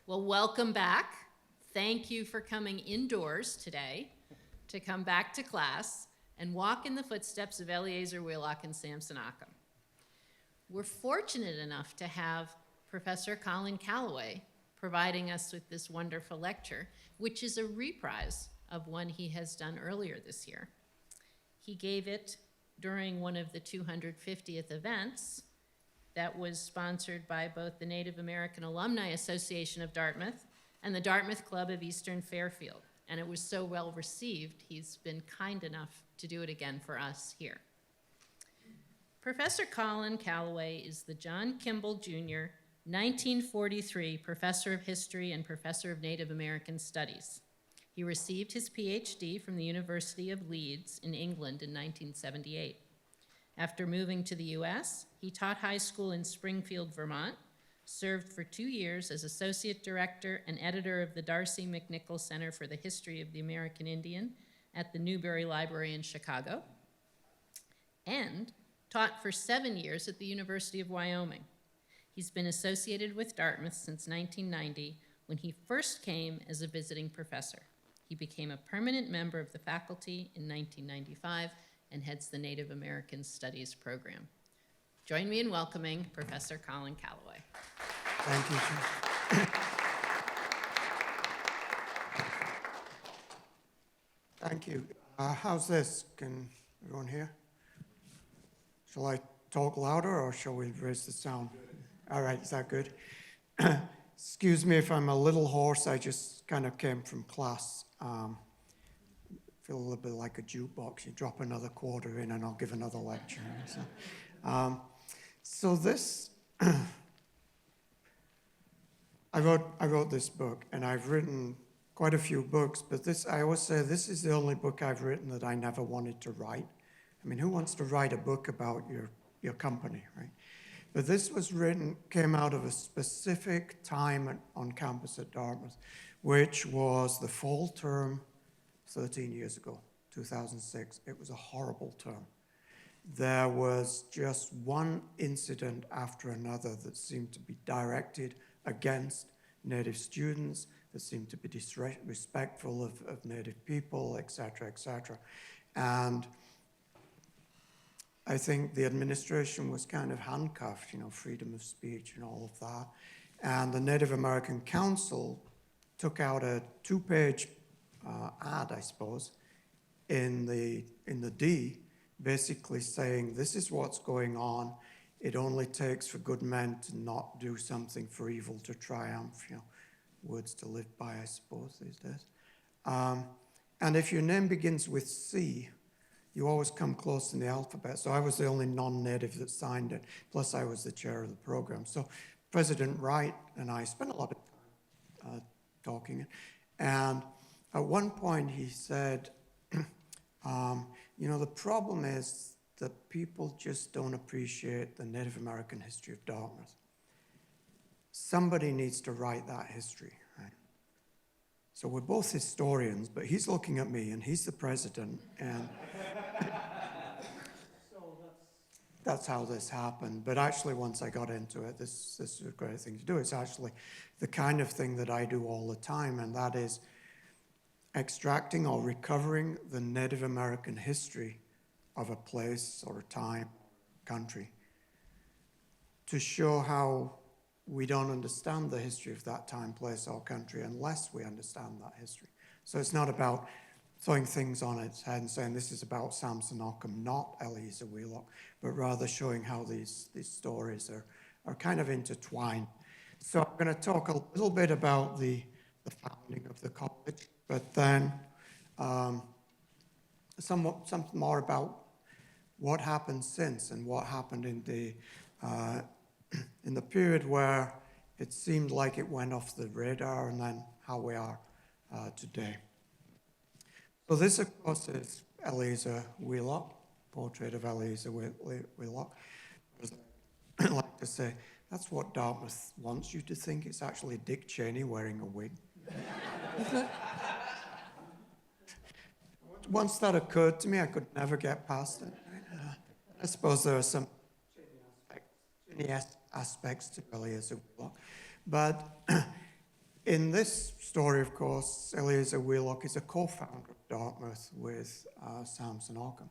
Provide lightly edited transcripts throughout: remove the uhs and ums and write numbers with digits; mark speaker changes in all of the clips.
Speaker 1: Well, welcome back. Thank you for coming indoors today to come back to class and walk in the footsteps of Eleazar, Wheelock, and Samson Occom. We're fortunate enough to have Professor Colin Calloway providing us with this wonderful lecture, which is a reprise of one he has done earlier this year. He gave it during one of the 250th events that was sponsored by both the Native American Alumni Association of Dartmouth and the Dartmouth Club of Eastern Fairfield. And it was so well received, he's been kind enough to do it again for us here. Professor Colin Calloway is the John Kimball Jr. 1943 Professor of History and Professor of Native American Studies. He received his PhD from the University of Leeds in England in 1978. After moving to the US, he taught high school in Springfield, Vermont, served for 2 years as Associate Director and Editor of the Darcy McNichol Center for the History of the American Indian at the Newberry Library in Chicago, and taught for 7 years at the University of Wyoming. He's been associated with Dartmouth since 1990, when he first came as a visiting professor. He became a permanent member of the faculty in 1995 and heads the Native American Studies program. Join me in welcoming Professor Colin Calloway.
Speaker 2: Thank you, sir. Thank you. How's this? Can everyone hear? Shall I talk louder or shall we raise the sound? All right, is that good? Excuse me if I'm a little hoarse. I just kind of came from class. Feel a little bit like a jukebox. You drop another quarter in and I'll give another lecture. So this, I wrote this book, and I've written quite a few books, but this, I always say, this is the only book I've written that I never wanted to write. I mean, who wants to write a book about your company, right? But this was written, came out of a specific time on campus at Dartmouth, which was the fall term 13 years ago, 2006. It was a horrible term. There was just one incident after another that seemed to be directed against Native students, that seemed to be disrespectful of Native people, et cetera, et cetera. And I think the administration was kind of handcuffed, freedom of speech and all of that. And the Native American Council took out a 2-page ad, I suppose, in the D, basically saying, this is what's going on. It only takes for good men to not do something for evil to triumph. Words to live by, I suppose, these days. And if your name begins with C, you always come close in the alphabet. So I was the only non-native that signed it. Plus, I was the chair of the program. So President Wright and I spent a lot of time talking. And at one point, he said, the problem is that people just don't appreciate the Native American history of Dartmouth. Somebody needs to write that history, right? So we're both historians, but he's looking at me, and he's the president, and so that's how this happened. But actually, once I got into it, this is a great thing to do. It's actually the kind of thing that I do all the time, and that is extracting or recovering the Native American history of a place or a time, country, to show how we don't understand the history of that time, place, or country unless we understand that history. So it's not about throwing things on its head and saying this is about Samson Occom, not Eleazar Wheelock, but rather showing how these stories are kind of intertwined. So I'm going to talk a little bit about the founding of the college, but then something more about what happened since and what happened in the period where it seemed like it went off the radar, and then how we are today. So this, of course, is Eleazar Wheelock, portrait of Eleazar Wheelock. I like to say, that's what Dartmouth wants you to think. It's actually Dick Cheney wearing a wig. Isn't it? Once that occurred to me, I could never get past it. I suppose there are some aspects to Eleazar Wheelock. But In this story, of course, Eleazar Wheelock is a co-founder of Dartmouth with Samson Occom.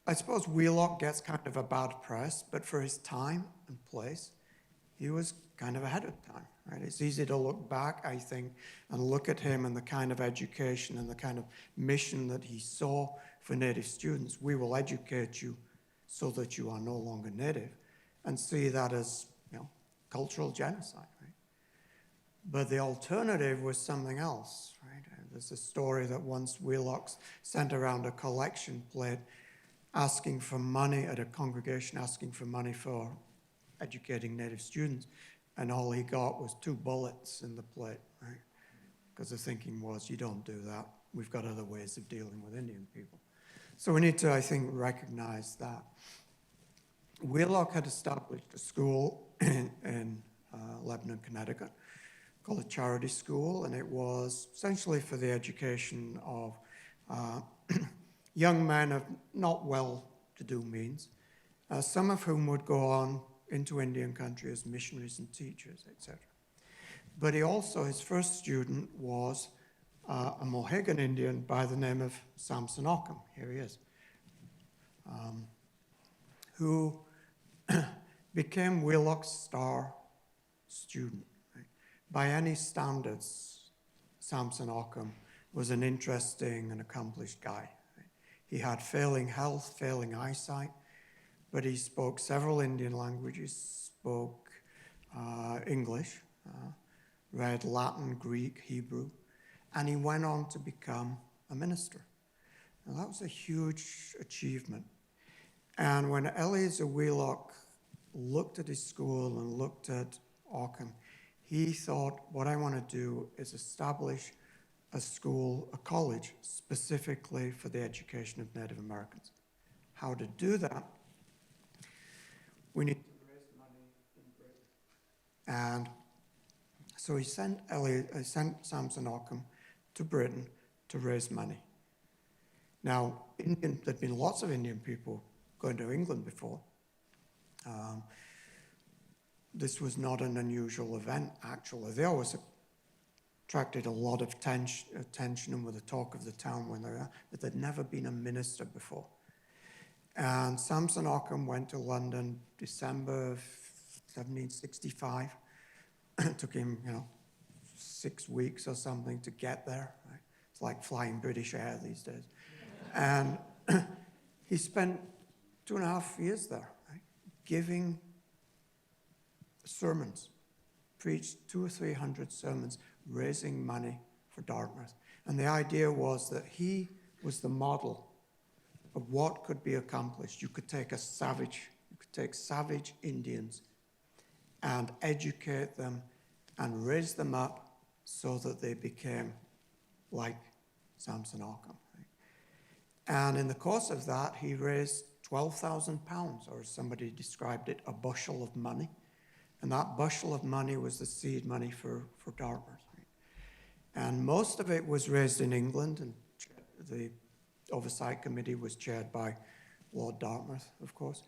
Speaker 2: I suppose Wheelock gets kind of a bad press, but for his time and place, he was kind of ahead of time, right? It's easy to look back, I think, and look at him and the kind of education and the kind of mission that he saw for Native students. We will educate you so that you are no longer Native, and see that as, cultural genocide, right? But the alternative was something else, right? There's a story that once Wheelock sent around a collection plate asking for money at a congregation, asking for money for educating Native students, and all he got was 2 bullets in the plate, right? Because the thinking was, you don't do that. We've got other ways of dealing with Indian people. So we need to, I think, recognize that. Wheelock had established a school in Lebanon, Connecticut, called a charity school, and it was essentially for the education of young men of not well-to-do means, some of whom would go on into Indian country as missionaries and teachers, etc. But he also, his first student was a Mohegan Indian by the name of Samson Occom. Here he is, who became Wheelock's star student. Right? By any standards, Samson Occom was an interesting and accomplished guy. Right? He had failing health, failing eyesight, but he spoke several Indian languages, spoke English, read Latin, Greek, Hebrew, and he went on to become a minister. And that was a huge achievement. And when Eleazar Wheelock looked at his school and looked at Occom, he thought, what I want to do is establish a school, a college, specifically for the education of Native Americans. How to do that? We need to raise money in Britain. And so he sent Samson Occom to Britain to raise money. Now, there'd been lots of Indian people going to England before. This was not an unusual event, actually. They always attracted a lot of attention and were the talk of the town when they were there, but there'd never been a minister before. And Samson Occom went to London December of 1765. It took him, 6 weeks or something to get there. Right? It's like flying British Air these days. And he spent 2.5 years there, right? Giving sermons, preached 200 or 300 sermons, raising money for Dartmouth. And the idea was that he was the model of what could be accomplished. You could take savage Indians and educate them and raise them up so that they became like Samson Occom. Right? And in the course of that, he raised £12,000, or as somebody described it, a bushel of money. And that bushel of money was the seed money for Dartmouth. Right? And most of it was raised in England, and the Oversight Committee was chaired by Lord Dartmouth, of course.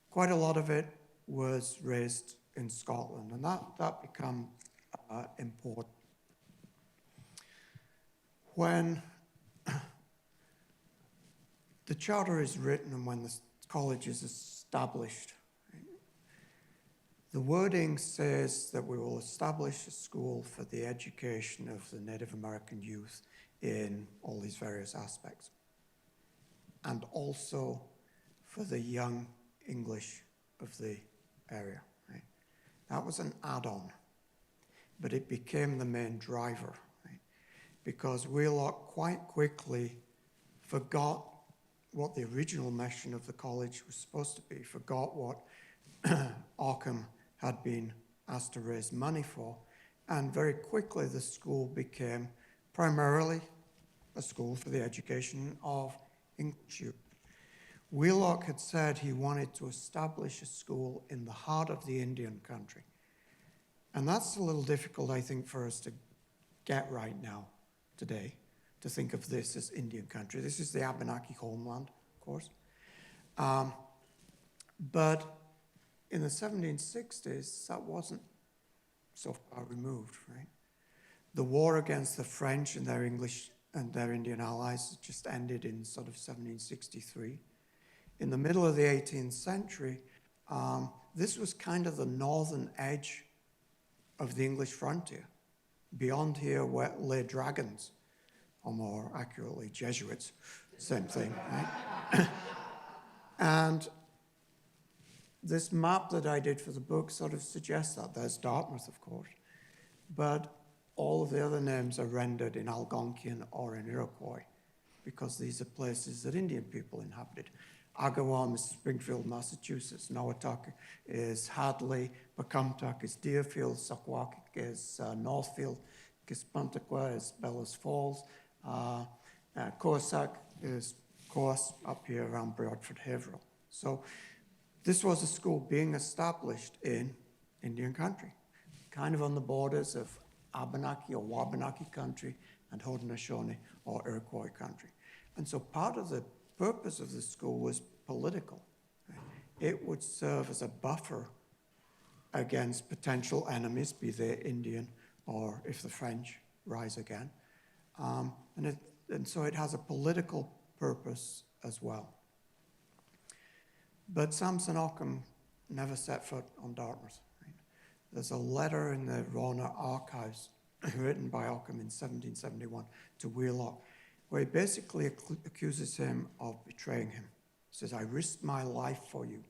Speaker 2: Quite a lot of it was raised in Scotland, and that became important. When the charter is written and when the college is established, the wording says that we will establish a school for the education of the Native American youth in all these various aspects, and also for the young English of the area. Right? That was an add-on, but it became the main driver, right? Because Wheelock quite quickly forgot what the original mission of the college was supposed to be, forgot what Occom had been asked to raise money for, and very quickly the school became primarily a school for the education of English youth. Wheelock had said he wanted to establish a school in the heart of the Indian country. And that's a little difficult, I think, for us to get right now, today, to think of this as Indian country. This is the Abenaki homeland, of course. But in the 1760s, that wasn't so far removed, right? The war against the French and their English and their Indian allies just ended in sort of 1763. In the middle of the 18th century, this was kind of the northern edge of the English frontier. Beyond here lay dragons, or more accurately, Jesuits, same thing, right? And this map that I did for the book sort of suggests that. There's Dartmouth, of course, but all of the other names are rendered in Algonquian or in Iroquois because these are places that Indian people inhabited. Agawam is Springfield, Massachusetts. Nawatuk is Hadley. Pocumtuck is Deerfield. Saquaqic is Northfield. Gispuntuqua is Bellows Falls. Coosac is, of course, up here around Bradford Haverhill. So this was a school being established in Indian country, kind of on the borders of Abenaki or Wabanaki country and Haudenosaunee or Iroquois country. And so part of the purpose of the school was political. It would serve as a buffer against potential enemies, be they Indian or if the French rise again. And so it has a political purpose as well. But Samson Occom never set foot on Dartmouth. Right? There's a letter in the Rona archives written by Occom in 1771 to Wheelock, where he basically accuses him of betraying him. He says, I risked my life for you,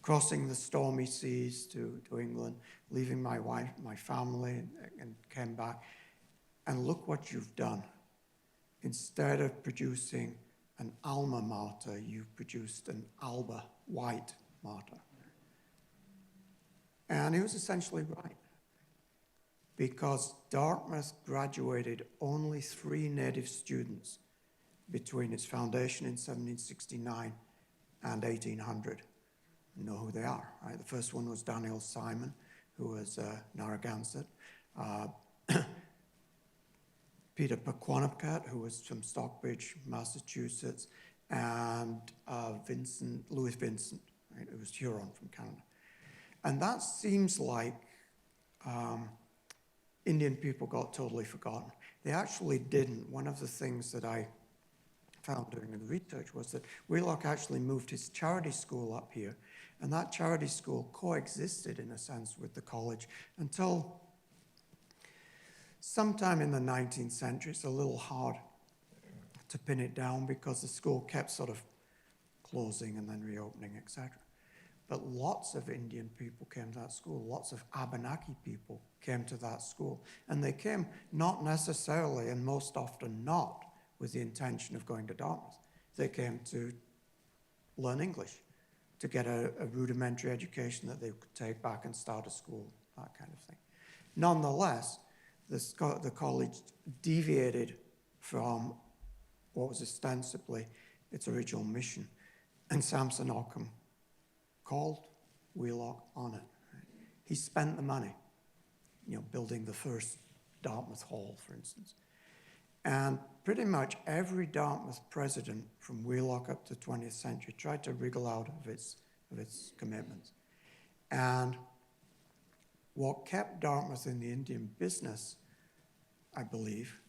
Speaker 2: crossing the stormy seas to England, leaving my wife, my family, and came back. And look what you've done. Instead of producing an alma mater, you've produced an alba white mater. And he was essentially right, because Dartmouth graduated only 3 native students between its foundation in 1769 and 1800. You know who they are, right? The first one was Daniel Simon, who was Narragansett. Peter Pequannock, who was from Stockbridge, Massachusetts, and Louis Vincent, right, who was Huron from Canada. And that seems like Indian people got totally forgotten. They actually didn't. One of the things that I found during the research was that Wheelock actually moved his charity school up here, and that charity school coexisted, in a sense, with the college until sometime in the 19th century. It's a little hard to pin it down because the school kept sort of closing and then reopening, etc. But lots of Indian people came to that school. Lots of Abenaki people came to that school. And they came not necessarily, and most often not, with the intention of going to Dartmouth. They came to learn English, to get a rudimentary education that they could take back and start a school, that kind of thing. Nonetheless, the college deviated from what was ostensibly its original mission. And Samson Occom called Wheelock on it. Right? He spent the money, building the first Dartmouth Hall, for instance. And pretty much every Dartmouth president from Wheelock up to the 20th century tried to wriggle out of its commitments. And what kept Dartmouth in the Indian business, I believe,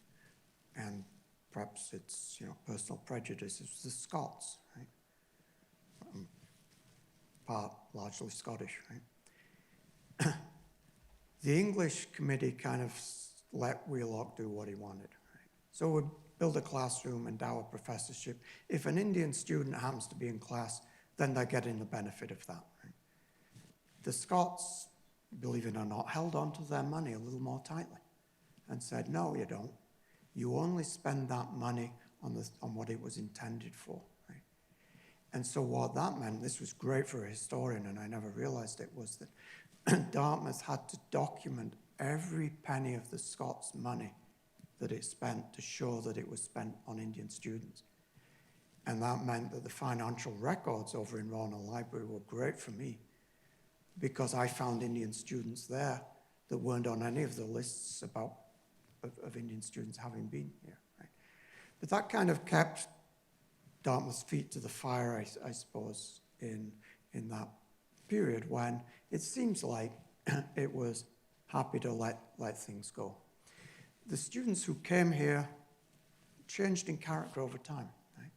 Speaker 2: and perhaps it's personal prejudice, is the Scots, right? Part largely Scottish, right? The English committee kind of let Wheelock do what he wanted, right? So we'd build a classroom, endow a professorship. If an Indian student happens to be in class, then they're getting the benefit of that, right? The Scots, believe it or not, held on to their money a little more tightly and said, no, you don't. You only spend that money on what it was intended for, right? And so what that meant, this was great for a historian, and I never realized it, was that Dartmouth had to document every penny of the Scots' money that it spent to show that it was spent on Indian students. And that meant that the financial records over in Rona Library were great for me, because I found Indian students there that weren't on any of the lists of Indian students having been here, right? But that kind of kept Dartmouth's feet to the fire, I suppose, in that period when it seems like it was happy to let things go. The students who came here changed in character over time. Right?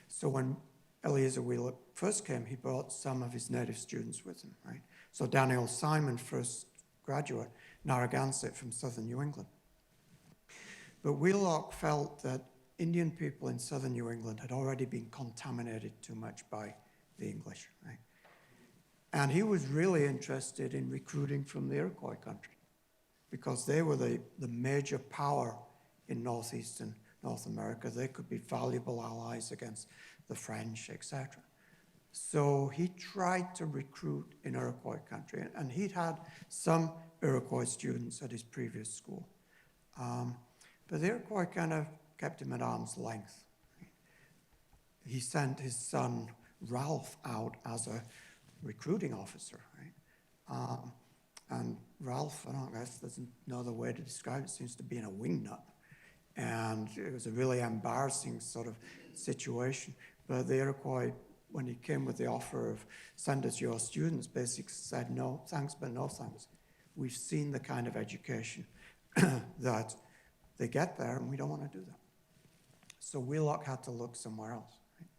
Speaker 2: So when Eleazar Wheelock first came, he brought some of his native students with him. Right? So Daniel Simon, first graduate, Narragansett from southern New England. But Wheelock felt that Indian people in southern New England had already been contaminated too much by the English. Right? And he was really interested in recruiting from the Iroquois country because they were the major power in northeastern North America. They could be valuable allies against the French, etc. So he tried to recruit in Iroquois country, and he'd had some Iroquois students at his previous school. But the Iroquois kind of kept him at arm's length. He sent his son Ralph out as a recruiting officer, right? And Ralph, I don't guess there's no other way to describe it, seems to be in a wingnut. And it was a really embarrassing sort of situation. But the Iroquois, when he came with the offer of send us your students, basically said, no, thanks, but no thanks. We've seen the kind of education that they get there, and we don't want to do that. So Wheelock had to look somewhere else. Right?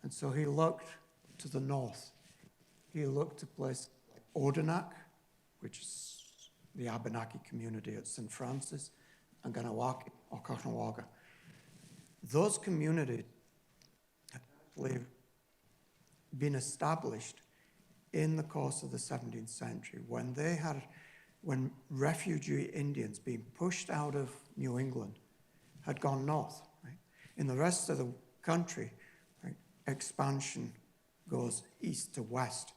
Speaker 2: And so he looked to the north. He looked to a place like Odenak, which is the Abenaki community at St. Francis, and Ganawaki or Caughnawaga. Those communities had actually been established in the course of the 17th century when refugee Indians being pushed out of New England had gone north. Right? In the rest of the country, right, expansion goes east to west.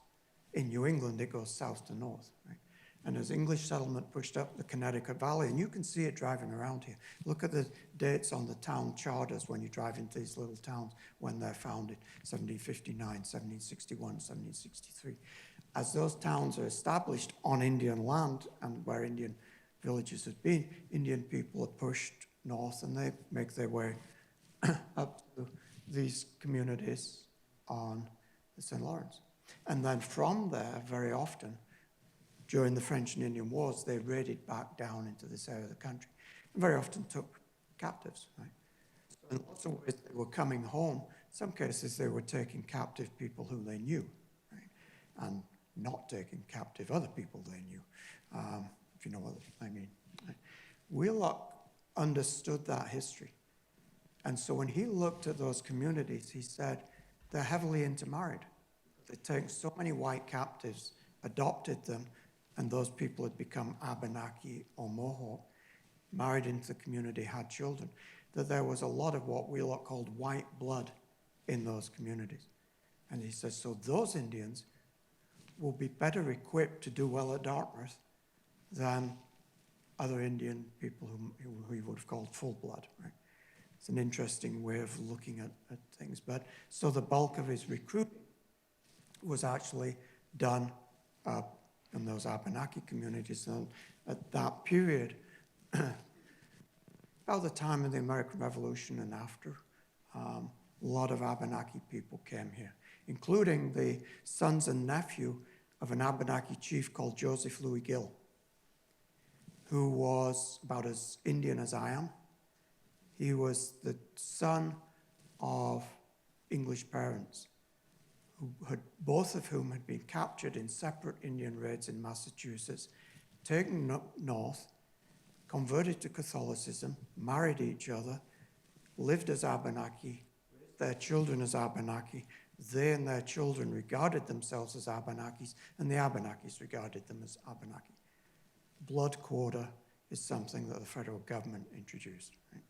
Speaker 2: In New England, it goes south to north. Right? And as English settlement pushed up the Connecticut Valley, and you can see it driving around here. Look at the dates on the town charters when you drive into these little towns when they're founded, 1759, 1761, 1763. As those towns are established on Indian land and where Indian villages had been, Indian people are pushed north and they make their way up to these communities on the St. Lawrence. And then from there, very often, during the French and Indian Wars, they raided back down into this area of the country and very often took captives. Right? So in lots of ways, they were coming home. In some cases, they were taking captive people who they knew, right? And not taking captive other people they knew, if you know what I mean. Right? Wheelock understood that history. And so when he looked at those communities, he said, they're heavily intermarried. They take so many white captives, adopted them, and those people had become Abenaki or Mohawk, married into the community, had children, that there was a lot of what Wheelock called white blood in those communities. And he says, so those Indians will be better equipped to do well at Dartmouth than other Indian people who he would have called full blood, right? It's an interesting way of looking at things. But so the bulk of his recruiting was actually done in those Abenaki communities. And at that period, about the time of the American Revolution and after, a lot of Abenaki people came here, including the sons and nephew of an Abenaki chief called Joseph Louis Gill, who was about as Indian as I am. He was the son of English parents, both of whom had been captured in separate Indian raids in Massachusetts, taken up north, converted to Catholicism, married each other, lived as Abenaki, their children as Abenaki. They and their children regarded themselves as Abenakis, and the Abenakis regarded them as Abenaki. Blood quota is something that the federal government introduced. Right?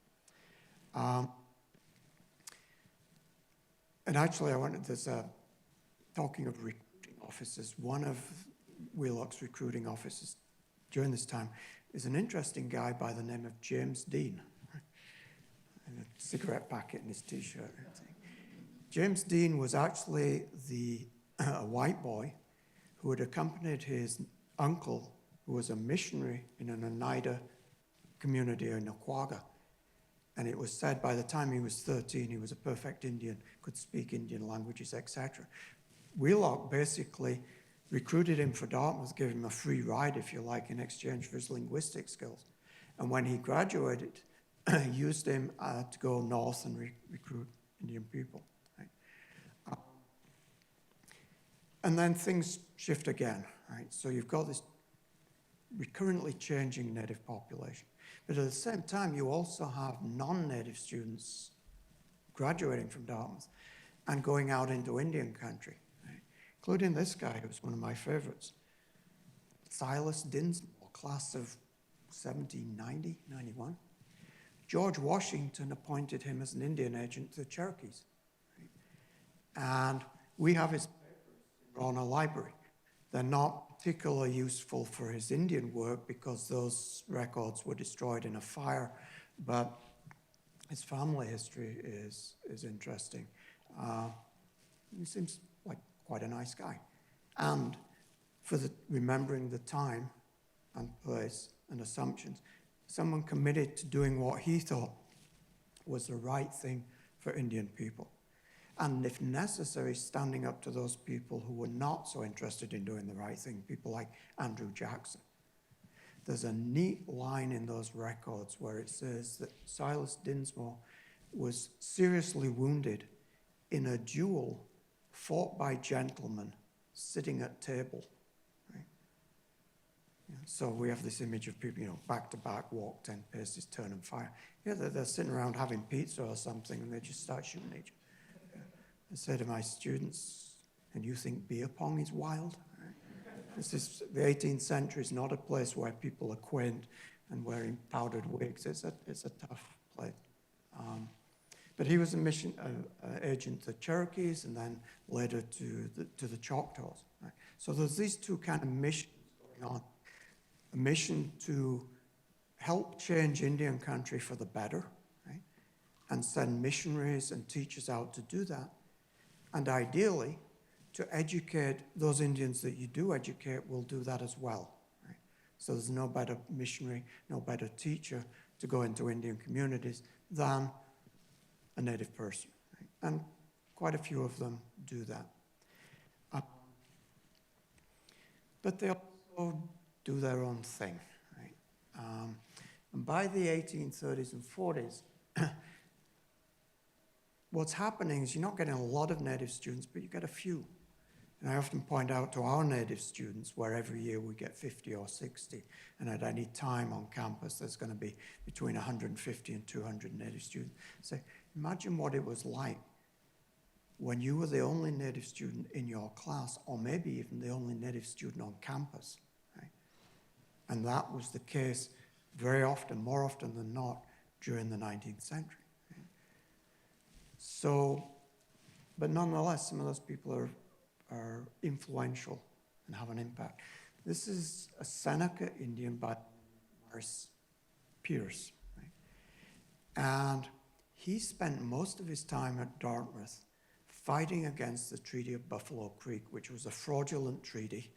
Speaker 2: And actually, talking of recruiting officers, one of Wheelock's recruiting officers during this time is an interesting guy by the name of James Dean. And a cigarette packet in his t-shirt. James Dean was actually a white boy who had accompanied his uncle, who was a missionary in an Oneida community in Oquaga. And it was said by the time he was 13, he was a perfect Indian, could speak Indian languages, etc. Wheelock basically recruited him for Dartmouth, gave him a free ride, if you like, in exchange for his linguistic skills. And when he graduated, used him to go north and recruit Indian people. Right? And then things shift again, right? So you've got this recurrently changing native population. But at the same time, you also have non-native students graduating from Dartmouth and going out into Indian country, right? Including this guy, who's one of my favorites, Silas Dinsmore, class of 1790, 91. George Washington appointed him as an Indian agent to the Cherokees. Right? And we have his papers in our library. They're not particularly useful for his Indian work because those records were destroyed in a fire, but his family history is interesting. He seems like quite a nice guy. And for remembering the time and place and assumptions, someone committed to doing what he thought was the right thing for Indian people. And if necessary, standing up to those people who were not so interested in doing the right thing, people like Andrew Jackson. There's a neat line in those records where it says that Silas Dinsmore was seriously wounded in a duel fought by gentlemen sitting at table. Right? Yeah, so we have this image of people, back to back, walk 10 paces, turn and fire. Yeah, they're sitting around having pizza or something and they just start shooting each other. I say to my students, and you think beer pong is wild? Right? The 18th century is not a place where people are quaint and wearing powdered wigs. It's a tough place. But he was a mission agent to the Cherokees and then later to the Choctaws. Right? So there's these two kind of missions going on. A mission to help change Indian country for the better, right? And send missionaries and teachers out to do that. And ideally, to educate those Indians that you do educate will do that as well. Right? So there's no better missionary, no better teacher to go into Indian communities than a native person. Right? And quite a few of them do that. But they also do their own thing. Right? And by the 1830s and 40s, what's happening is you're not getting a lot of native students, but you get a few. And I often point out to our native students, where every year we get 50 or 60, and at any time on campus there's going to be between 150 and 200 native students. Say, imagine what it was like when you were the only native student in your class, or maybe even the only native student on campus. Right? And that was the case very often, more often than not, during the 19th century. So, but nonetheless, some of those people are influential and have an impact. This is a Seneca Indian by Morris Pierce, right? And he spent most of his time at Dartmouth fighting against the Treaty of Buffalo Creek, which was a fraudulent treaty.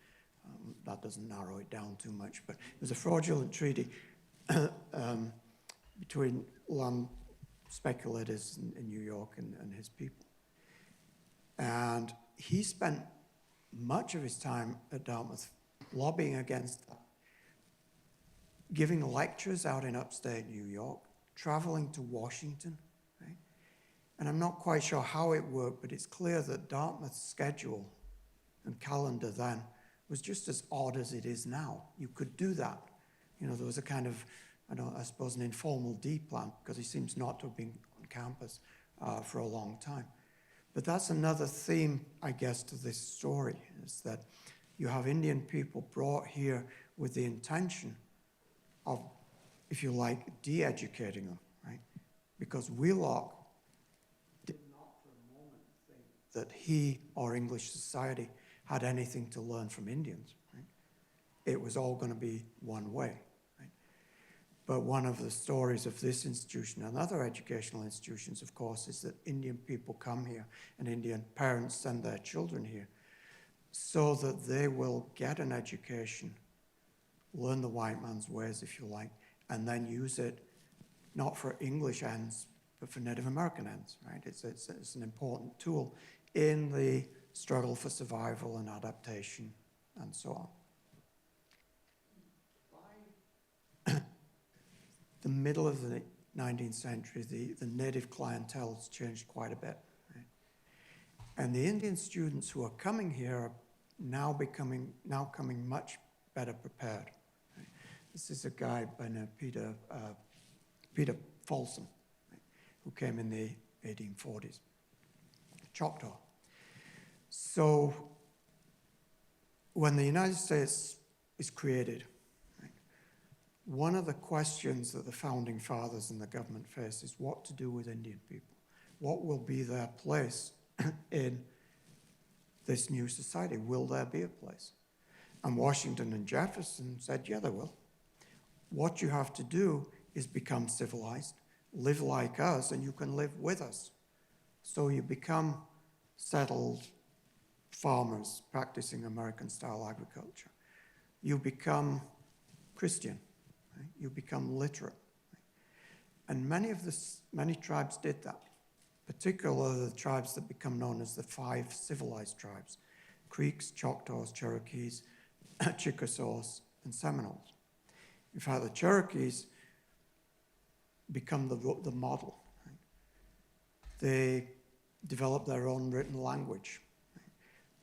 Speaker 2: That doesn't narrow it down too much, but it was a fraudulent treaty between land speculators in New York and his people. And he spent much of his time at Dartmouth lobbying against that, giving lectures out in upstate New York, traveling to Washington, right? And I'm not quite sure how it worked, but it's clear that Dartmouth's schedule and calendar then was just as odd as it is now. You could do that. There was a kind of, I suppose, an informal D plan, because he seems not to have been on campus for a long time. But that's another theme, I guess, to this story, is that you have Indian people brought here with the intention of, if you like, de-educating them, right? Because Wheelock did not for a moment think that he or English society had anything to learn from Indians, right? It was all going to be one way. But one of the stories of this institution and other educational institutions, of course, is that Indian people come here and Indian parents send their children here so that they will get an education, learn the white man's ways, if you like, and then use it not for English ends, but for Native American ends, right? It's an important tool in the struggle for survival and adaptation and so on. The middle of the 19th century, the native clientele has changed quite a bit. Right? And the Indian students who are coming here are now coming much better prepared. Right? This is a guy by the name of Peter Folsom, right, who came in the 1840s, Choctaw. So when the United States is created, one of the questions that the founding fathers and the government face is what to do with Indian people. What will be their place in this new society? Will there be a place? And Washington and Jefferson said, yeah, there will. What you have to do is become civilized, live like us, and you can live with us. So you become settled farmers practicing American-style agriculture. You become Christian. Right? You become literate. Right? And many tribes did that, particularly the tribes that become known as the 5 civilized tribes: Creeks, Choctaws, Cherokees, Chickasaws, and Seminoles. In fact, the Cherokees become the model. Right? They develop their own written language. Right?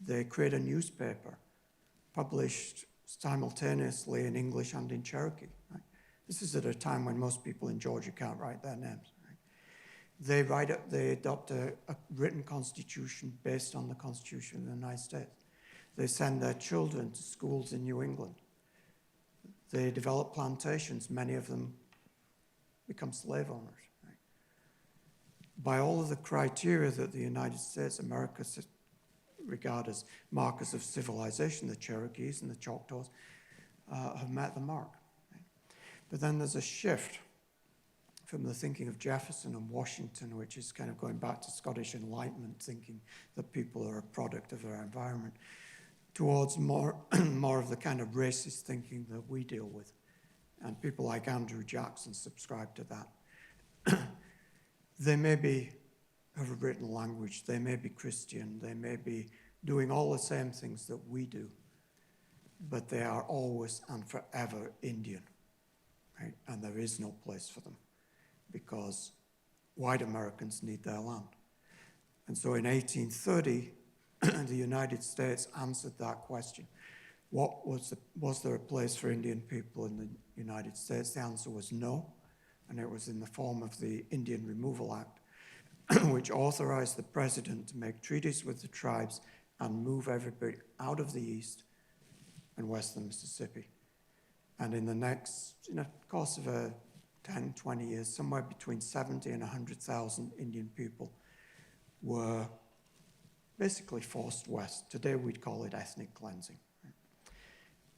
Speaker 2: They create a newspaper published simultaneously in English and in Cherokee. Right? This is at a time when most people in Georgia can't write their names. Right? They adopt a written constitution based on the Constitution of the United States. They send their children to schools in New England. They develop plantations. Many of them become slave owners. Right? By all of the criteria that the United States, America, regard as markers of civilization, the Cherokees and the Choctaws have met the mark. Right? But then there's a shift from the thinking of Jefferson and Washington, which is kind of going back to Scottish Enlightenment thinking that people are a product of their environment, towards more of the kind of racist thinking that we deal with. And people like Andrew Jackson subscribe to that. They may have a written language, they may be Christian, they may be doing all the same things that we do, but they are always and forever Indian, right? And there is no place for them because white Americans need their land. And so in 1830, the United States answered that question. Was there a place for Indian people in the United States? The answer was no, and it was in the form of the Indian Removal Act, which authorized the president to make treaties with the tribes and move everybody out of the east and western Mississippi. And in the course of 10, 20 years, somewhere between 70 and 100,000 Indian people were basically forced west. Today we'd call it ethnic cleansing. Right?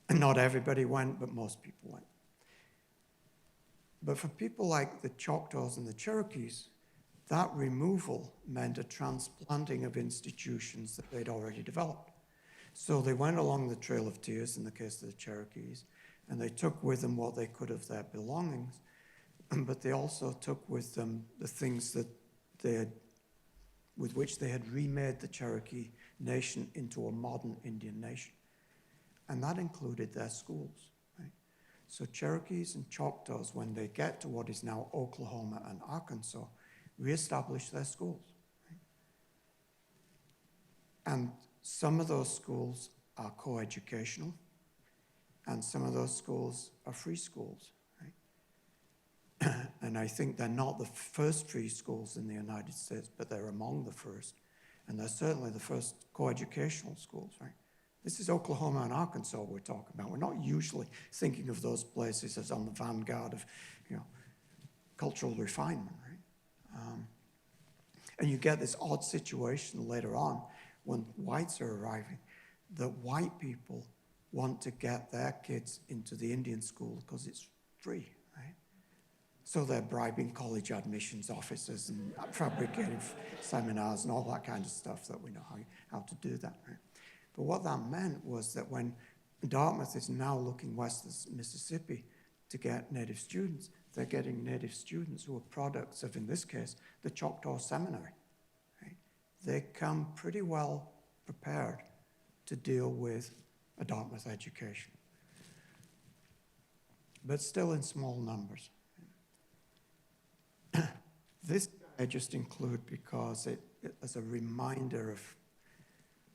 Speaker 2: And not everybody went, but most people went. But for people like the Choctaws and the Cherokees, that removal meant a transplanting of institutions that they'd already developed. So they went along the Trail of Tears in the case of the Cherokees, and they took with them what they could of their belongings, but they also took with them the things that with which they had remade the Cherokee nation into a modern Indian nation. And that included their schools. Right? So Cherokees and Choctaws, when they get to what is now Oklahoma and Arkansas, reestablish their schools. Right? And some of those schools are co-educational, and some of those schools are free schools. Right? And I think they're not the first free schools in the United States, but they're among the first. And they're certainly the first co-educational schools. Right? This is Oklahoma and Arkansas we're talking about. We're not usually thinking of those places as on the vanguard of, cultural refinement. Right? And you get this odd situation later on when whites are arriving, that white people want to get their kids into the Indian school because it's free, right? So they're bribing college admissions officers and fabricating seminars and all that kind of stuff that we know how to do that, right? But what that meant was that when Dartmouth is now looking west of Mississippi to get native students, they're getting native students who are products of, in this case, the Choctaw Seminary. Right? They come pretty well prepared to deal with a Dartmouth education, but still in small numbers. This I just include because it as a reminder of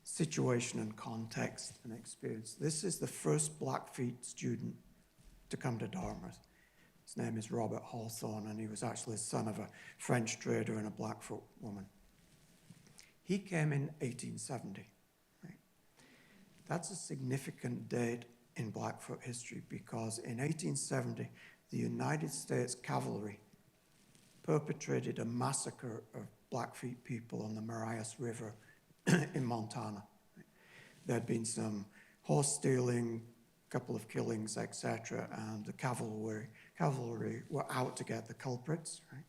Speaker 2: situation and context and experience. This is the first Blackfeet student to come to Dartmouth. His name is Robert Hawthorne, and he was actually the son of a French trader and a Blackfoot woman. He came in 1870. Right? That's a significant date in Blackfoot history because in 1870, the United States Cavalry perpetrated a massacre of Blackfeet people on the Marias River in Montana. There had been some horse stealing, a couple of killings, etc., and the cavalry were out to get the culprits, right?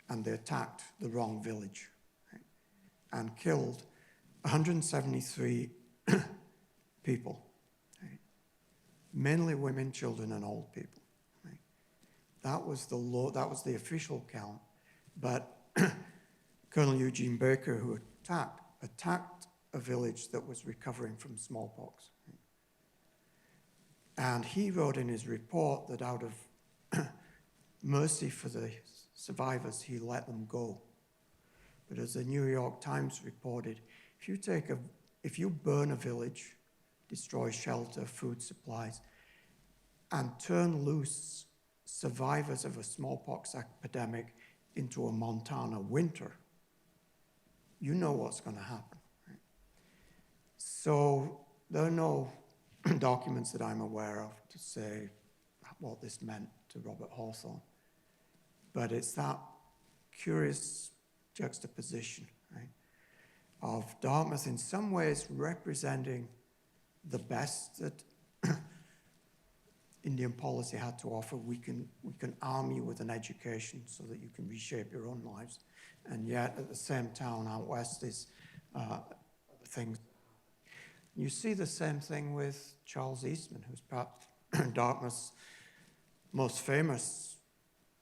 Speaker 2: And they attacked the wrong village, right? And killed 173 people, right? Mainly women, children, and old people. Right? That was the official count, but Colonel Eugene Baker, who attacked a village that was recovering from smallpox. Right? And he wrote in his report that out of mercy for the survivors, he let them go. But as the New York Times reported, if you burn a village, destroy shelter, food supplies, and turn loose survivors of a smallpox epidemic into a Montana winter, you know what's going to happen. Right? So there are no documents that I'm aware of to say what this meant to Robert Hawthorne. But it's that curious juxtaposition, right, of Dartmouth in some ways representing the best that Indian policy had to offer. We can arm you with an education so that you can reshape your own lives. And yet, at the same time, out west is things. You see the same thing with Charles Eastman, who's perhaps Dartmouth's most famous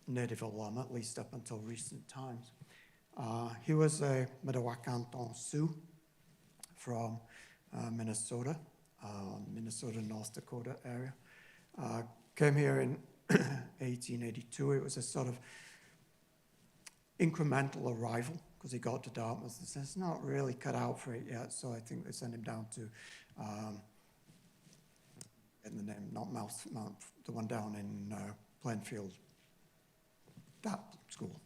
Speaker 2: native alum, at least up until recent times. He was a Mdewakanton Sioux from Minnesota, North Dakota area. Came here in 1882. It was a sort of incremental arrival because he got to Dartmouth and said, it's not really cut out for it yet, so I think they sent him down to, in the name, not Mount, the one down in Plainfield, that school.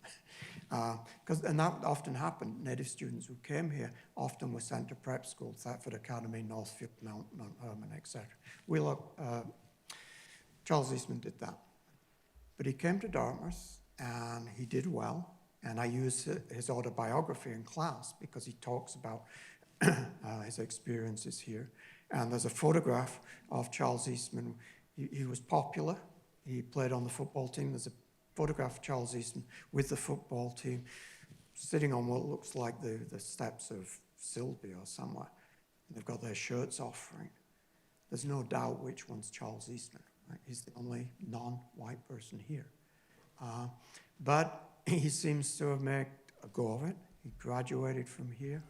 Speaker 2: And that often happened. Native students who came here often were sent to prep school, Thetford Academy, Northfield, Mount Herman, etc. Wheelock, Charles Eastman did that. But he came to Dartmouth and he did well. And I use his autobiography in class because he talks about his experiences here. And there's a photograph of Charles Eastman. He was popular. He played on the football team. There's a photograph of Charles Eastman with the football team sitting on what looks like the steps of Silby or somewhere. They've got their shirts off, right? There's no doubt which one's Charles Eastman. Right? He's the only non-white person here. But he seems to have made a go of it. He graduated from here.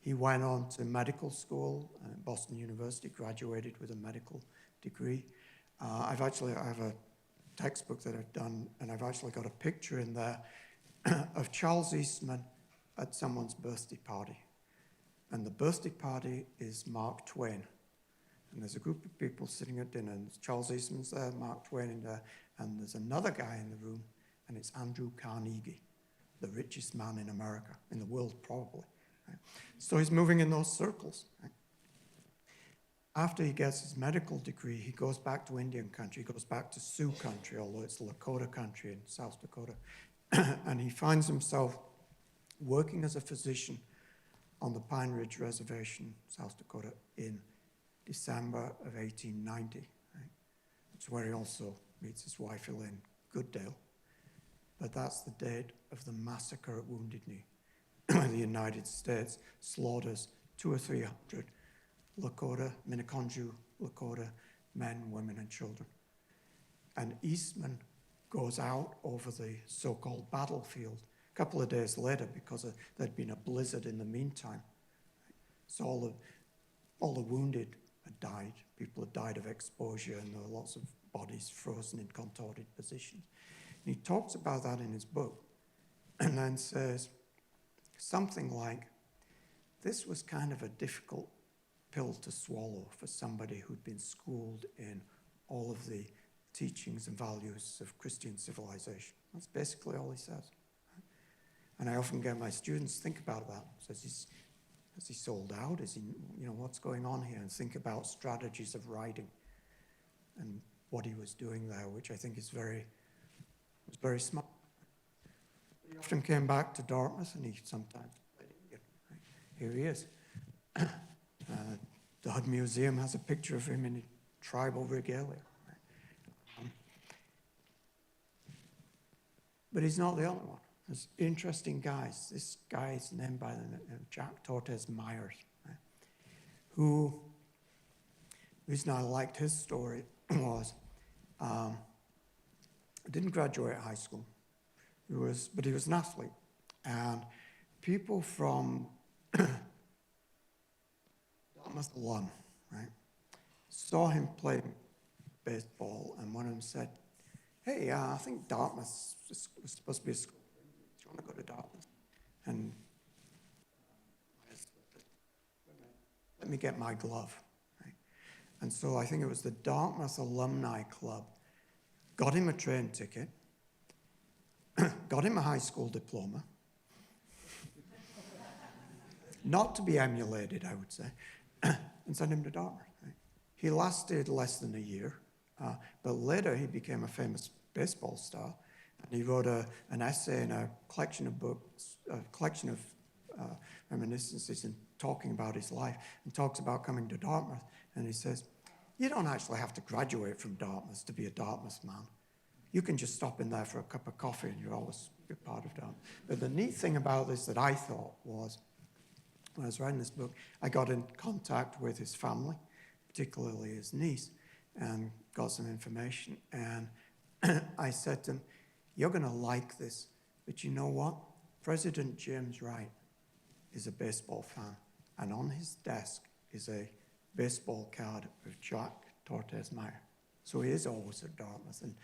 Speaker 2: He went on to medical school at Boston University, graduated with a medical degree. I have a textbook that I've done, and I've actually got a picture in there of Charles Eastman at someone's birthday party. And the birthday party is Mark Twain. And there's a group of people sitting at dinner, and Charles Eastman's there, Mark Twain in there, and there's another guy in the room, and it's Andrew Carnegie, the richest man in America, in the world probably. Right? So he's moving in those circles. Right? After he gets his medical degree, he goes back to Indian country, he goes back to Sioux country, although it's Lakota country in South Dakota. And he finds himself working as a physician on the Pine Ridge Reservation, South Dakota, in December of 1890. Right? It's where he also meets his wife, Elaine Goodale. But that's the date of the massacre at Wounded Knee. The United States slaughters 200 or 300 Lakota, Minneconjou Lakota men, women, and children. And Eastman goes out over the so-called battlefield a couple of days later because there'd been a blizzard in the meantime. So all the wounded had died. People had died of exposure, and there were lots of bodies frozen in contorted positions. And he talks about that in his book, and then says something like, this was kind of a difficult pill to swallow for somebody who'd been schooled in all of the teachings and values of Christian civilization. That's basically all he says. And I often get my students think about that. Says, has he sold out? Is he, what's going on here? And think about strategies of writing and what he was doing there, which I think was very smart. He often came back to Dartmouth, and he sometimes played Indian. Right? Here he is. The Hood Museum has a picture of him in tribal regalia. Right? But he's not the only one. There's interesting guys. This guy is named by the name of Jack Tortes Myers, right? The reason I liked his story was didn't graduate high school, but he was an athlete. And people from Dartmouth alum, right, saw him play baseball, and one of them said, hey, I think Dartmouth was supposed to be a school. Do you want to go to Dartmouth? And let me get my glove. Right? And so I think it was the Dartmouth Alumni Club got him a train ticket, got him a high school diploma, not to be emulated, I would say, and sent him to Dartmouth. Right? He lasted less than a year, but later he became a famous baseball star, and he wrote an essay in a collection of books, a collection of reminiscences and talking about his life, and talks about coming to Dartmouth, and he says, you don't actually have to graduate from Dartmouth to be a Dartmouth man. You can just stop in there for a cup of coffee and you'll always be part of Dartmouth. But the neat thing about this that I thought was, when I was writing this book, I got in contact with his family, particularly his niece, and got some information. And I said to him, you're going to like this, but you know what? President James Wright is a baseball fan, and on his desk is a baseball card of Jack Tortes Meyer. So he is always at Dartmouth. And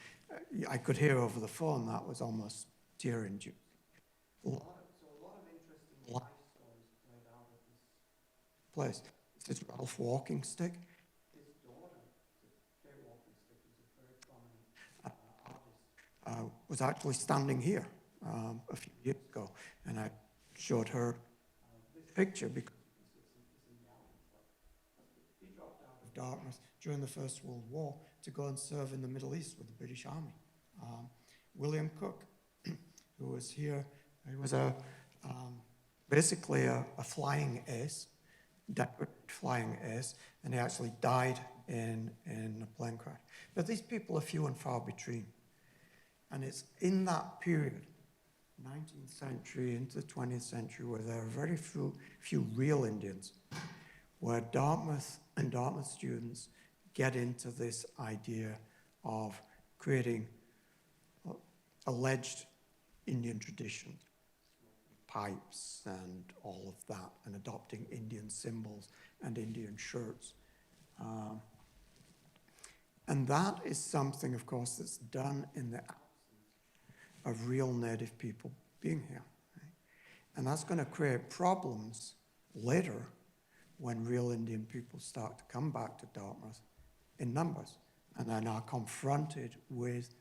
Speaker 2: I could hear over the phone that was almost tear-inducing. So a lot of interesting life stories played out of this place. This is Ralph Walking Stick. His daughter, Kay Walking Stick, was a very prominent artist, was actually standing here a few years ago, and I showed her this picture because he dropped out of Dartmouth during the First World War to go and serve in the Middle East with the British Army. William Cook, who was here, he was basically a flying ace, decorated flying ace, and he actually died in a plane crash. But these people are few and far between. And it's in that period, 19th century into the 20th century, where there are very few real Indians, where Dartmouth and Dartmouth students get into this idea of creating alleged Indian traditions, pipes and all of that, and adopting Indian symbols and Indian shirts. And that is something, of course, that's done in the absence of real native people being here. Right? And that's going to create problems later when real Indian people start to come back to Dartmouth in numbers and then are confronted with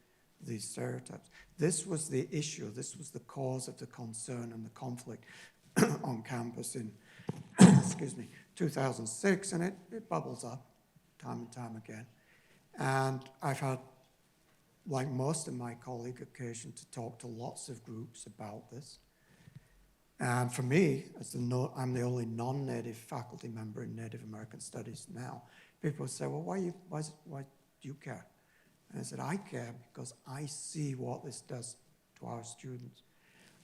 Speaker 2: these stereotypes. This was the issue, this was the cause of the concern and the conflict on campus in, 2006, and it bubbles up time and time again. And I've had, like most of my colleagues, occasion to talk to lots of groups about this. And for me, I'm the only non-native faculty member in Native American Studies now, people say, well, why do you care? And I said, I care because I see what this does to our students.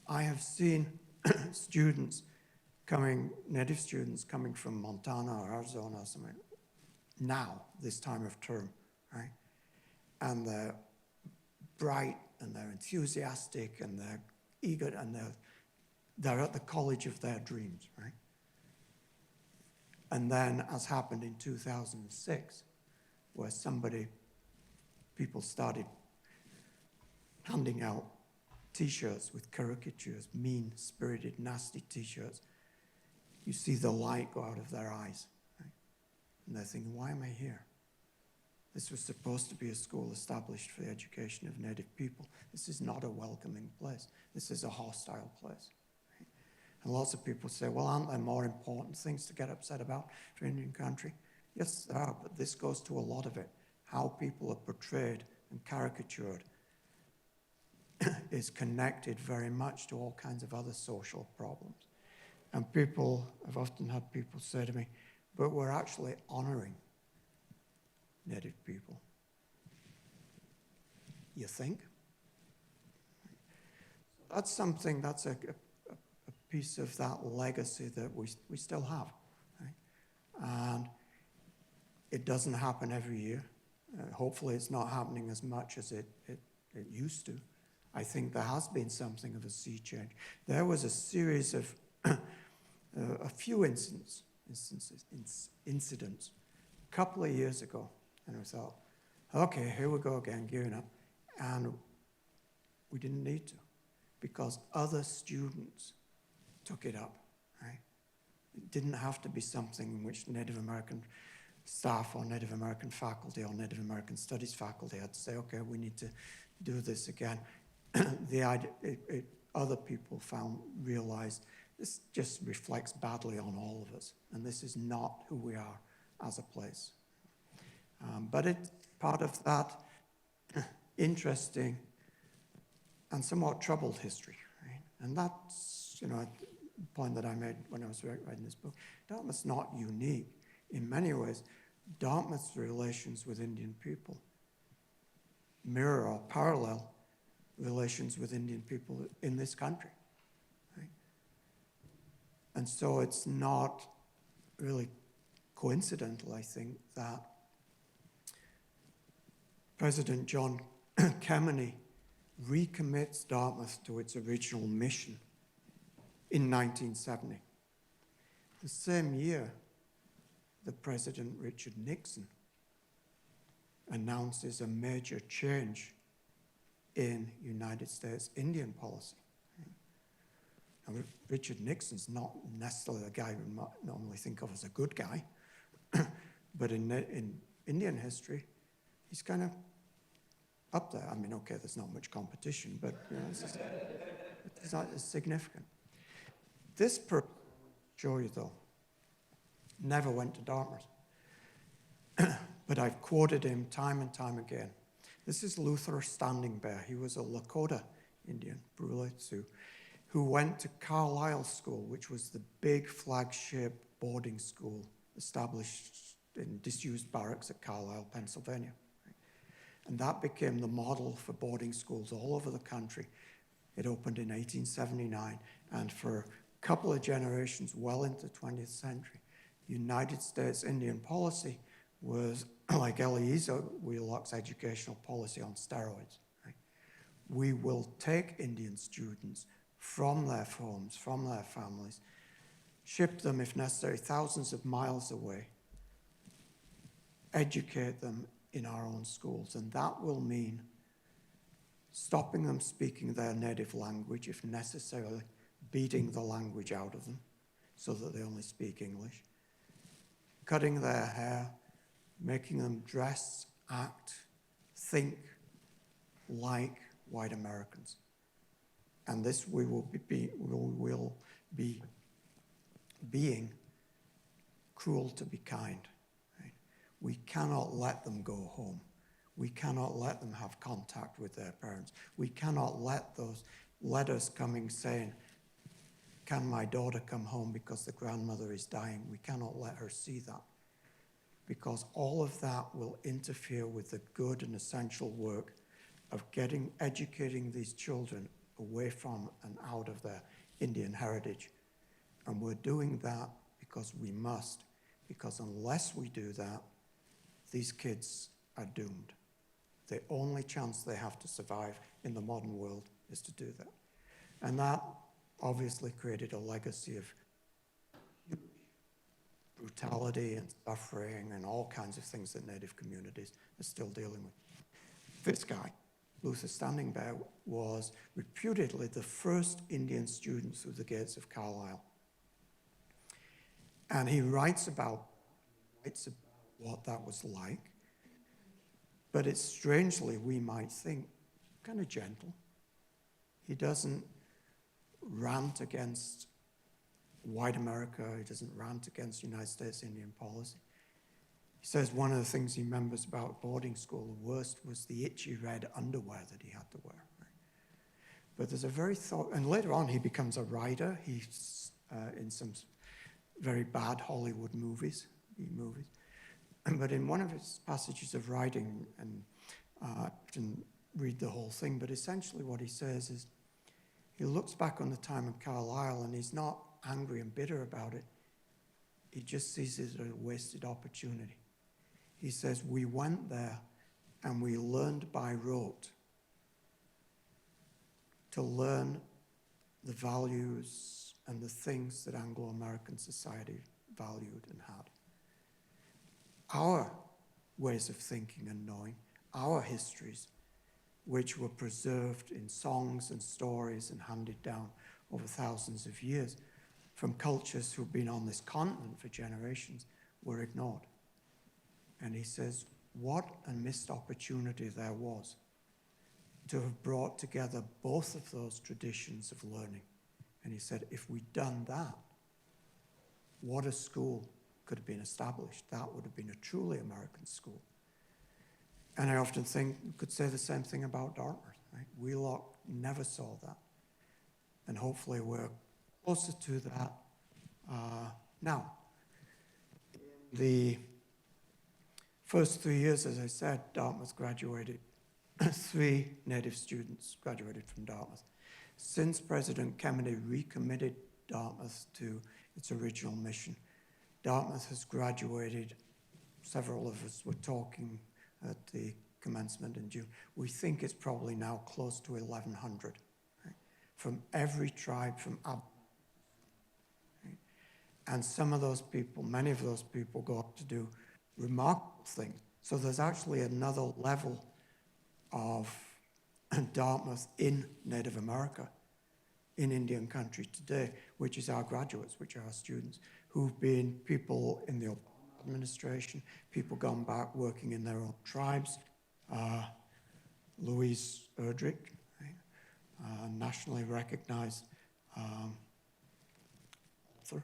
Speaker 2: I have seen native students coming from Montana or Arizona or something, now, this time of term, right? And they're bright and they're enthusiastic and they're eager and they're at the college of their dreams, right? And then, as happened in 2006, where people started handing out T-shirts with caricatures, mean-spirited, nasty T-shirts, you see the light go out of their eyes. Right? And they're thinking, why am I here? This was supposed to be a school established for the education of Native people. This is not a welcoming place. This is a hostile place. Right? And lots of people say, well, aren't there more important things to get upset about for Indian country? Yes, there are, but this goes to a lot of it. How people are portrayed and caricatured is connected very much to all kinds of other social problems. And I've often had people say to me, but we're actually honoring Native people. You think? That's something, that's a piece of that legacy that we still have. Right? And it doesn't happen every year. Hopefully it's not happening as much as it used to. I think there has been something of a sea change. There was a series of a few incidents a couple of years ago, and I thought, okay, here we go again, gearing up. And we didn't need to, because other students took it up, right? It didn't have to be something in which Native American staff or Native American faculty or Native American Studies faculty had to say, okay, we need to do this again. Other people realized this just reflects badly on all of us, and this is not who we are as a place. But it's part of that interesting and somewhat troubled history, right? And that's, a point that I made when I was writing this book. Dartmouth's not unique. In many ways, Dartmouth's relations with Indian people mirror or parallel relations with Indian people in this country. Right? And so it's not really coincidental, I think, that President John Kemeny recommits Dartmouth to its original mission in 1970. The same year, the President Richard Nixon announces a major change in United States Indian policy. Now, Richard Nixon's not necessarily a guy we might normally think of as a good guy, but in Indian history, he's kind of up there. I mean, okay, there's not much competition, but it's not as significant. This person, show you though, never went to Dartmouth, but I've quoted him time and time again. This is Luther Standing Bear. He was a Lakota Indian, Brule Sioux, who went to Carlisle School, which was the big flagship boarding school established in disused barracks at Carlisle, Pennsylvania. And that became the model for boarding schools all over the country. It opened in 1879, and for a couple of generations, well into the 20th century, United States Indian policy was like Eleazar Wheelock's educational policy on steroids. Right? We will take Indian students from their homes, from their families, ship them, if necessary, thousands of miles away, educate them in our own schools, and that will mean stopping them speaking their native language, if necessary, beating the language out of them so that they only speak English, cutting their hair, making them dress, act, think like white Americans. And this we will be being cruel to be kind. Right? We cannot let them go home. We cannot let them have contact with their parents. We cannot let those letters coming saying, can my daughter come home because the grandmother is dying? We cannot let her see that, because all of that will interfere with the good and essential work of educating these children away from and out of their Indian heritage. And we're doing that because we must, because unless we do that, these kids are doomed. The only chance they have to survive in the modern world is to do that. And that obviously created a legacy of brutality and suffering and all kinds of things that Native communities are still dealing with. This guy, Luther Standing Bear, was reputedly the first Indian student through the gates of Carlisle. And he writes about what that was like. But it's strangely, we might think, kind of gentle. He doesn't rant against white America. He doesn't rant against United States Indian policy. He says one of the things he remembers about boarding school, the worst was the itchy red underwear that he had to wear. Right? But there's a very and later on he becomes a writer. He's in some very bad Hollywood movies, B-movies. But in one of his passages of writing, and I didn't read the whole thing, but essentially what he says is, he looks back on the time of Carlisle and he's not angry and bitter about it. He just sees it as a wasted opportunity. He says, we went there and we learned by rote to learn the values and the things that Anglo-American society valued and had. Our ways of thinking and knowing, our histories, which were preserved in songs and stories and handed down over thousands of years from cultures who've been on this continent for generations, were ignored. And he says, what a missed opportunity there was to have brought together both of those traditions of learning. And he said, if we'd done that, what a school could have been established. That would have been a truly American school. And I often think we could say the same thing about Dartmouth. Right? Wheelock never saw that. And hopefully we're closer to that now. The first 3 years, as I said, Dartmouth graduated. 3 native students graduated from Dartmouth. Since President Kennedy recommitted Dartmouth to its original mission, Dartmouth has graduated, several of us were talking at the commencement in June. We think it's probably now close to 1,100, right? From every tribe, from Ab. Right? And some of those people, many of those people go up to do remarkable things. So there's actually another level of Dartmouth in Native America, in Indian country today, which is our graduates, which are our students, who've been people in the administration, people gone back working in their own tribes. Louise Erdrich, right? Nationally recognized author.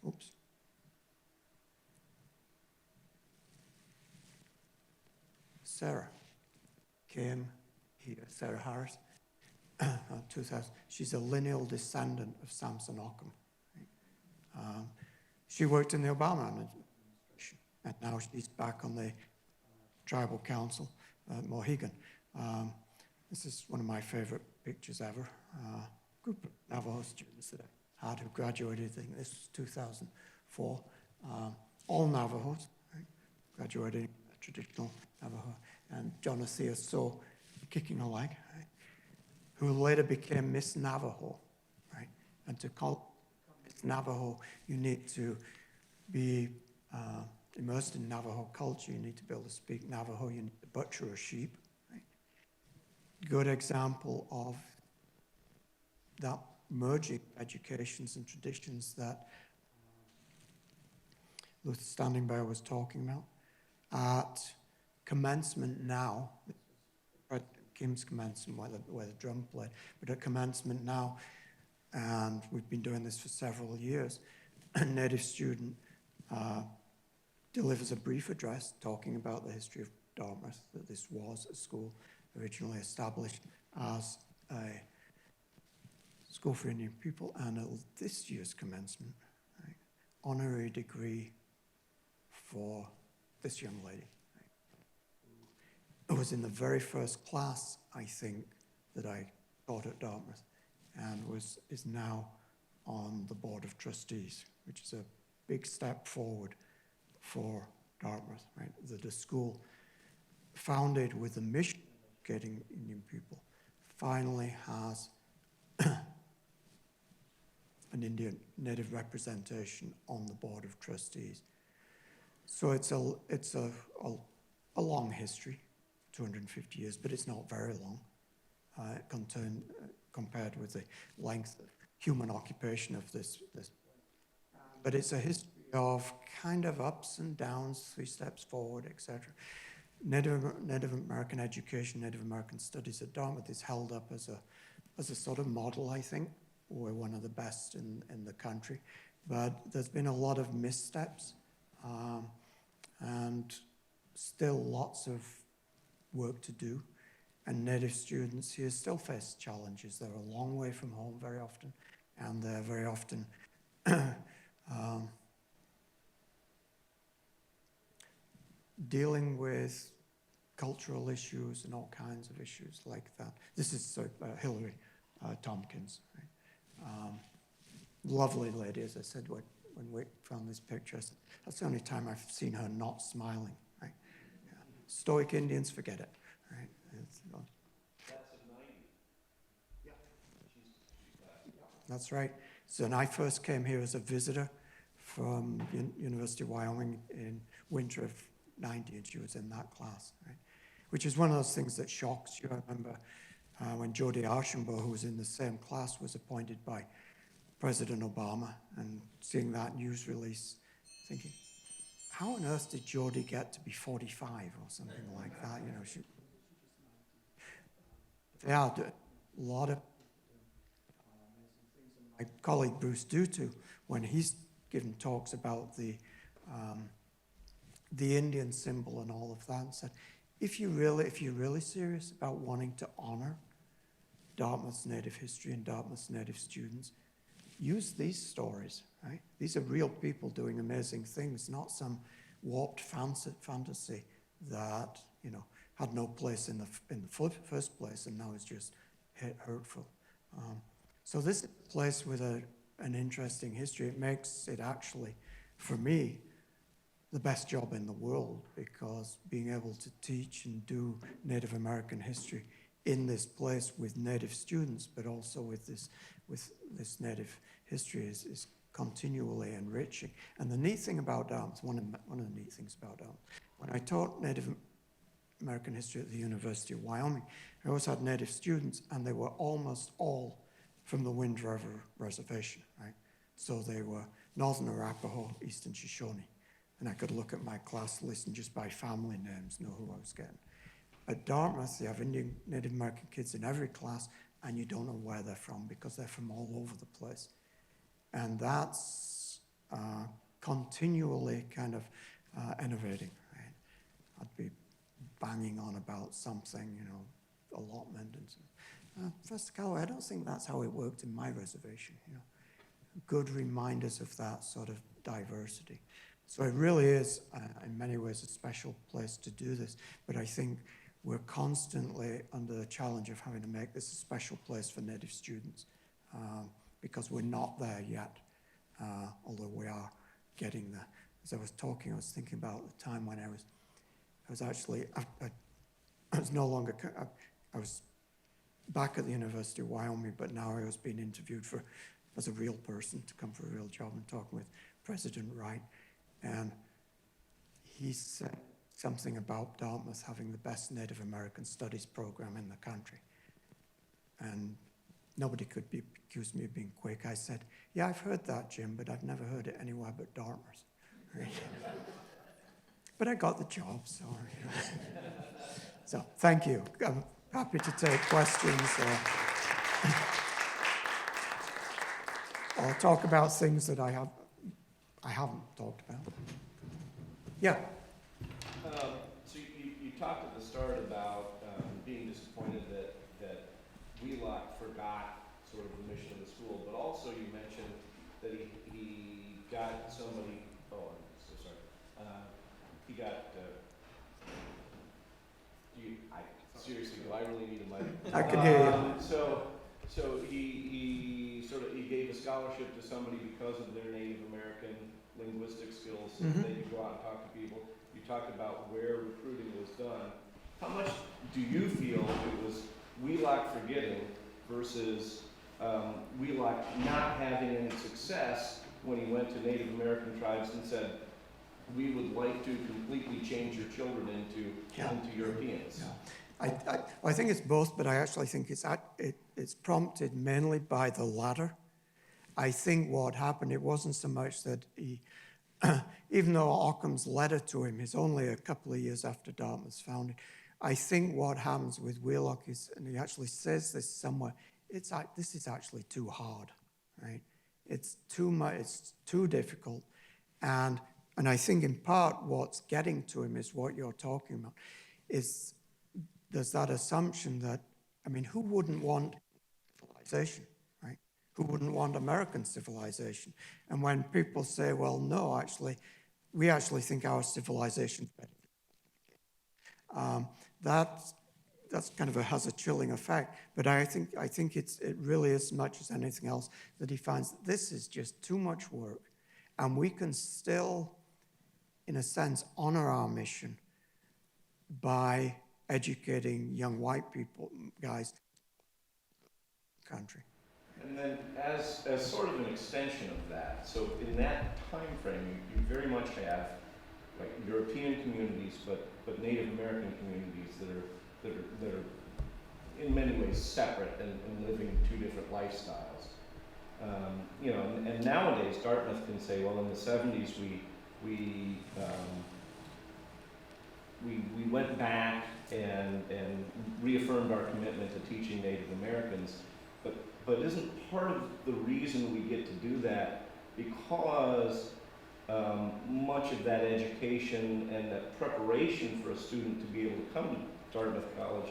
Speaker 2: Oops. Sarah came here, Sarah Harris, 2000. She's a lineal descendant of Samson Occom. Right? She worked in the Obama administration, and now she's back on the tribal council at Mohegan. This is one of my favorite pictures ever. Group of Navajo students that I had who graduated, I think this was 2004. All Navajos, right? Graduating traditional Navajo. And Jonathea So, kicking a leg, right? Who later became Miss Navajo, right? And to call Miss Navajo, you need to be immersed in Navajo culture. You need to be able to speak Navajo. You need to butcher a sheep, right? Good example of that merging educations and traditions that Luther Standing Bear was talking about. At commencement now, Kim's commencement where the drum played, but at commencement now, and we've been doing this for several years, a native student delivers a brief address talking about the history of Dartmouth, that this was a school originally established as a school for Indian people, and at this year's commencement, right, honorary degree for this young lady. It was in the very first class, I think, that I taught at Dartmouth, and is now on the board of trustees, which is a big step forward for Dartmouth, right? That a school founded with a mission of educating Indian people finally has an Indian Native representation on the Board of Trustees. So it's a long history, 250 years, but it's not very long compared with the length of human occupation of this. But it's a history of kind of ups and downs, 3 steps forward, etc. Native American education, Native American studies at Dartmouth is held up as a sort of model, I think. We're one of the best in the country. But there's been a lot of missteps and still lots of work to do. And Native students here still face challenges. They're a long way from home very often, and they're very often dealing with cultural issues and all kinds of issues like that. This is Hillary Tompkins. Right? Lovely lady, as I said when we found this picture. I said, that's the only time I've seen her not smiling. Right? Yeah. Stoic Indians, forget it. Right?
Speaker 3: That's a 90.
Speaker 2: Yeah.
Speaker 3: She's
Speaker 2: That's right. So when I first came here as a visitor from University of Wyoming in winter of 90, and she was in that class, right? Which is one of those things that shocks you. I remember when Jody Archambault, who was in the same class, was appointed by President Obama, and seeing that news release, thinking, how on earth did Jody get to be 45 or something like that? You know, yeah, a lot of my colleague Bruce Dutu, when he's given talks about the Indian symbol and all of that, and said, if you're really serious about wanting to honor Dartmouth's Native history and Dartmouth's Native students, use these stories, right? These are real people doing amazing things, not some warped fantasy that, you know, had no place in the first place and now is just hurtful. So this is a place with an interesting history. It makes it actually, for me, the best job in the world, because being able to teach and do Native American history in this place with Native students, but also with this Native history is continually enriching. And the neat thing about Dartmouth, one of the neat things about Dartmouth, when I taught Native American history at the University of Wyoming, I always had Native students, and they were almost all from the Wind River Reservation, right? So they were Northern Arapaho, Eastern Shoshone. And I could look at my class list and just by family names know who I was getting. At Dartmouth, they have Indian Native American kids in every class, and you don't know where they're from because they're from all over the place. And that's continually kind of innovating, right? I'd be banging on about something, you know, allotment and so. Professor Calloway, I don't think that's how it worked in my reservation, you know. Good reminders of that sort of diversity. So it really is, in many ways, a special place to do this. But I think we're constantly under the challenge of having to make this a special place for Native students because we're not there yet, although we are getting there. As I was talking, I was thinking about the time when I was actually, I was no longer, I was back at the University of Wyoming, but now I was being interviewed as a real person to come for a real job, and talking with President Wright. And he said something about Dartmouth having the best Native American studies program in the country. And nobody could accuse me of being quick. I said, yeah, I've heard that, Jim, but I've never heard it anywhere but Dartmouth. Right? But I got the job, so. You know. So thank you. I'm happy to take questions. I'll talk about things that I haven't talked about. Yeah.
Speaker 3: So you talked at the start about being disappointed that Wheelock forgot sort of the mission of the school, but also you mentioned that he got somebody. Oh, I'm so sorry. He got. Seriously, do I really need a mic?
Speaker 2: I can hear you.
Speaker 3: So he gave a scholarship to somebody because of their Native American linguistic skills, so that they could go out and talk to people. You talked about where recruiting was done. How much do you feel it was Wheelock forgetting versus Wheelock not having any success when he went to Native American tribes and said, we would like to completely change your children into Europeans.
Speaker 2: Yeah. I think it's both, but I actually think it's prompted mainly by the latter. I think what happened, it wasn't so much that he, even though Occom's letter to him is only a couple of years after Dartmouth's founding, I think what happens with Wheelock is, and he actually says this somewhere, this is actually too hard, right? It's too much, it's too difficult. And I think in part what's getting to him is what you're talking about, is there's that assumption that, I mean, who wouldn't want civilization, right? Who wouldn't want American civilization? And when people say, well, no, actually, we actually think our civilization's better. That's kind of has a chilling effect. But I think it really is, as much as anything else, that he finds that this is just too much work, and we can still, in a sense, honor our mission by educating young white people, guys, country.
Speaker 3: And then as sort of an extension of that, so in that time frame, you very much have like European communities, but Native American communities that are in many ways separate and living two different lifestyles. You know, and nowadays Dartmouth can say, well, in the 70s we went back and reaffirmed our commitment to teaching Native Americans, but isn't part of the reason we get to do that because much of that education and that preparation for a student to be able to come to Dartmouth College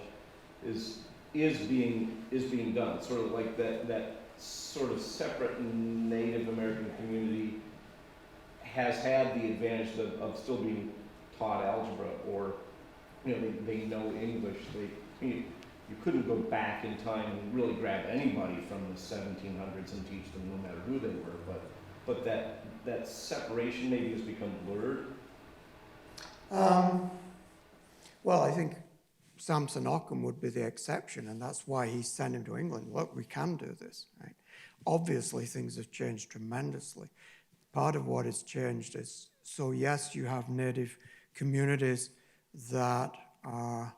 Speaker 3: is being done, sort of like that sort of separate Native American community has had the advantage of still being taught algebra, or you know, they know English. You couldn't go back in time and really grab anybody from the 1700s and teach them, no matter who they were. But that separation maybe has become blurred.
Speaker 2: Well, I think Samson Occom would be the exception, and that's why he sent him to England. Look, we can do this, right? Obviously, things have changed tremendously. Part of what has changed is, so yes, you have Native communities that are,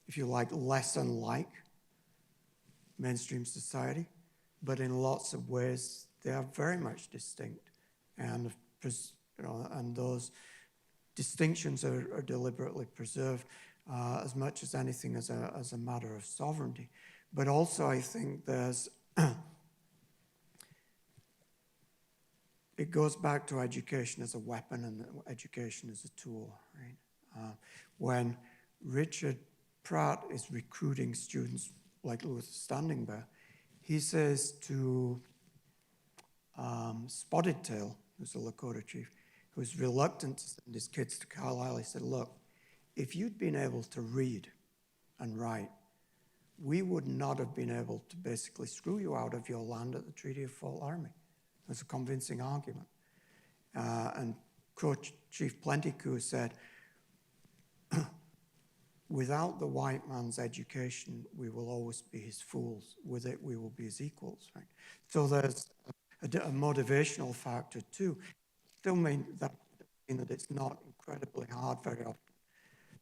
Speaker 2: if you like, less unlike mainstream society, but in lots of ways they are very much distinct, and and those distinctions are deliberately preserved as much as anything as a matter of sovereignty. But also, I think there's it goes back to education as a weapon and education as a tool, right? When Richard Pratt is recruiting students like Luther Standing Bear, he says to Spotted Tail, who's the Lakota chief, who's reluctant to send his kids to Carlisle, he said, look, if you'd been able to read and write, we would not have been able to basically screw you out of your land at the Treaty of Fort Laramie. It's a convincing argument. And Crow Chief Plentycoo said, without the white man's education, we will always be his fools. With it, we will be his equals, right? So there's a motivational factor too. Still mean that it's not incredibly hard very often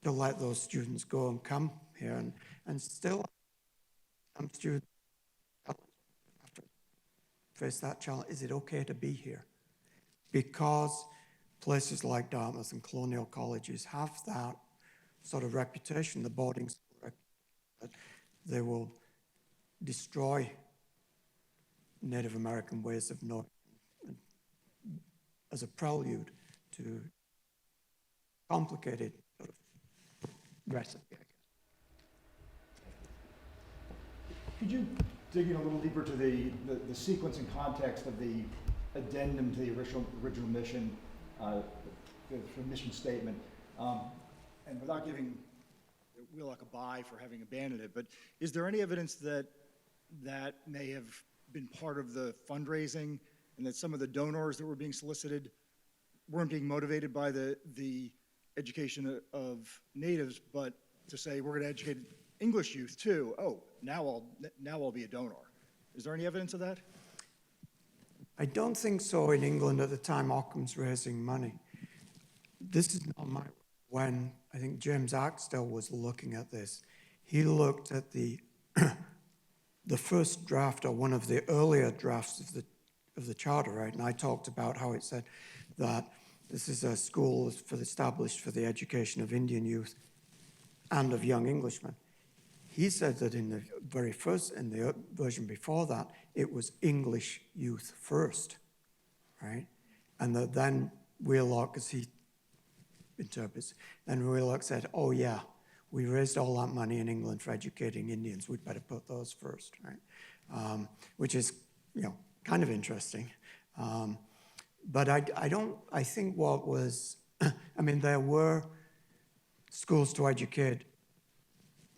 Speaker 2: to let those students go and come here, and still some students have to face that challenge. Is it okay to be here? Because places like Dartmouth and colonial colleges have that sort of reputation, the boarding school reputation, that they will destroy Native American ways of knowing as a prelude to complicated sort of recipe, I guess.
Speaker 4: Could you dig in a little deeper to the sequence and context of the addendum to the original mission, the mission statement, and without giving Wheelock a bye for having abandoned it, but is there any evidence that that may have been part of the fundraising, and that some of the donors that were being solicited weren't being motivated by the education of natives, but to say we're going to educate English youth too? Oh, now I'll be a donor. Is there any evidence of that?
Speaker 2: I don't think so in England at the time Occam's raising money. This is not my, when I think James Axtell was looking at this, he looked at the the first draft or one of the earlier drafts of the charter, right? And I talked about how it said that this is a school established for the education of Indian youth and of young Englishmen. He said that in the very first, in the version before that, it was English youth first, right? And that then Wheelock, as he interprets, then Wheelock said, oh yeah, we raised all that money in England for educating Indians, we'd better put those first, right? Which is, kind of interesting. But I think what was, there were schools to educate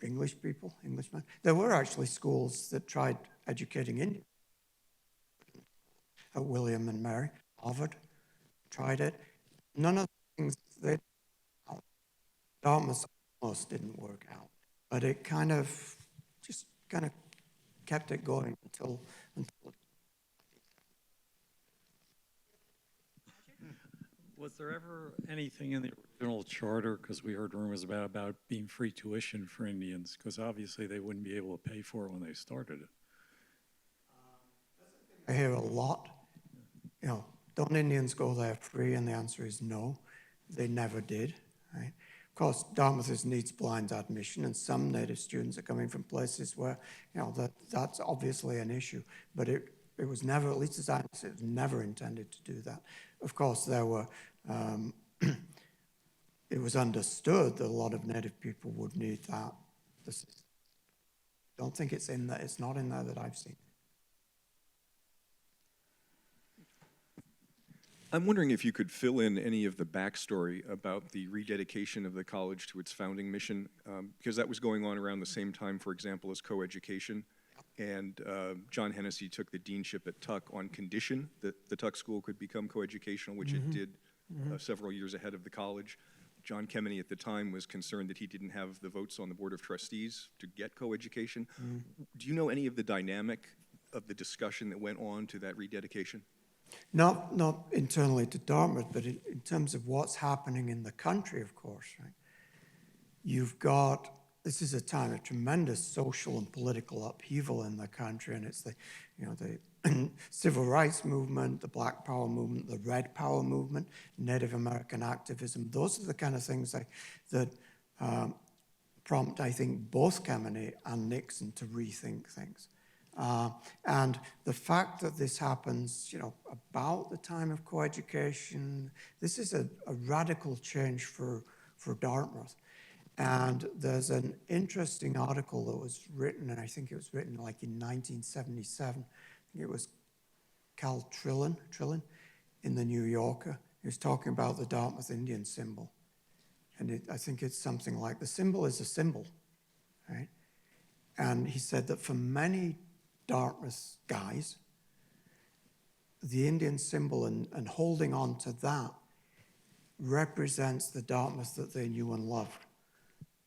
Speaker 2: English people, Englishmen. There were actually schools that tried educating Indians. William and Mary, Harvard tried it. None of the things they Dartmouth almost didn't work out, but it just kept it going until
Speaker 5: Was there ever anything in the original charter, because we heard rumors about being free tuition for Indians, because obviously they wouldn't be able to pay for it when they started it?
Speaker 2: I hear a lot, don't Indians go there free? And the answer is no, they never did, right? Of course, Dartmouth needs blind admission, and some native students are coming from places where, that's obviously an issue, but it was never, at least as I understand, it was never intended to do that. Of course, there were, it was understood that a lot of native people would need that. I don't think it's in there, it's not in there that I've seen.
Speaker 6: I'm wondering if you could fill in any of the backstory about the rededication of the college to its founding mission, because that was going on around the same time, for example, as coeducation. And John Hennessy took the deanship at Tuck on condition that the Tuck School could become coeducational, which it did several years ahead of the college. John Kemeny at the time was concerned that he didn't have the votes on the Board of Trustees to get coeducation. Do you know any of the dynamic of the discussion that went on to that rededication?
Speaker 2: Not internally to Dartmouth, but in terms of what's happening in the country, of course, right? You've got, this is a time of tremendous social and political upheaval in the country, and it's the civil rights movement, the Black Power movement, the Red Power movement, Native American activism. Those are the kind of things that prompt, I think, both Kemeny and Nixon to rethink things. And the fact that this happens, about the time of coeducation, this is a radical change for Dartmouth. And there's an interesting article that was written, and I think it was written like in 1977. I think it was Cal Trillin in the New Yorker. He was talking about the Dartmouth Indian symbol. And I think it's something like, the symbol is a symbol, right? And he said that for many Dartmouth guys, the Indian symbol and holding on to that represents the Dartmouth that they knew and loved.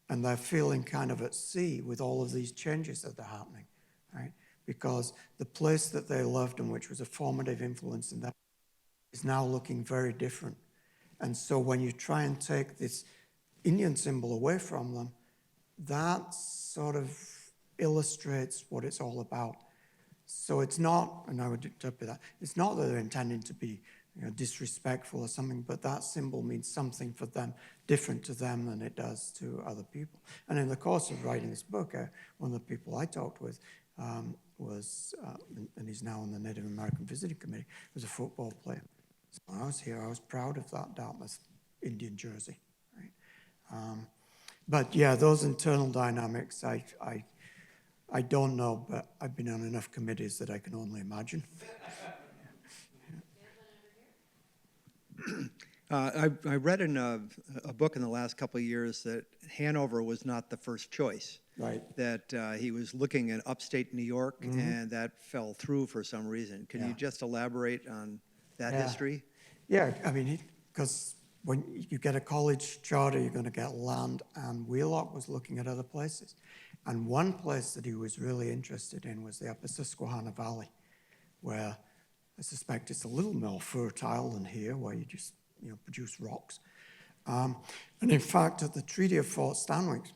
Speaker 2: And they're feeling kind of at sea with all of these changes that are happening, right? Because the place that they loved and which was a formative influence in that is now looking very different. And so when you try and take this Indian symbol away from them, that sort of illustrates what it's all about. So it's not, and I would interpret that, it's not that they're intending to be disrespectful or something, but that symbol means something for them, different to them than it does to other people. And in the course of writing this book, one of the people I talked with was, and he's now on the Native American Visiting Committee, was a football player. So when I was here, I was proud of that Dartmouth Indian jersey, right? But yeah, those internal dynamics, I don't know, but I've been on enough committees that I can only imagine.
Speaker 7: I read in a book in the last couple of years that Hanover was not the first choice.
Speaker 2: Right.
Speaker 7: That he was looking at upstate New York, and that fell through for some reason. Can you just elaborate on that history?
Speaker 2: Yeah, because when you get a college charter, you're going to get land, and Wheelock was looking at other places. And one place that he was really interested in was the Upper Susquehanna Valley, where I suspect it's a little more fertile than here, where you just produce rocks. And in fact, at the Treaty of Fort Stanwix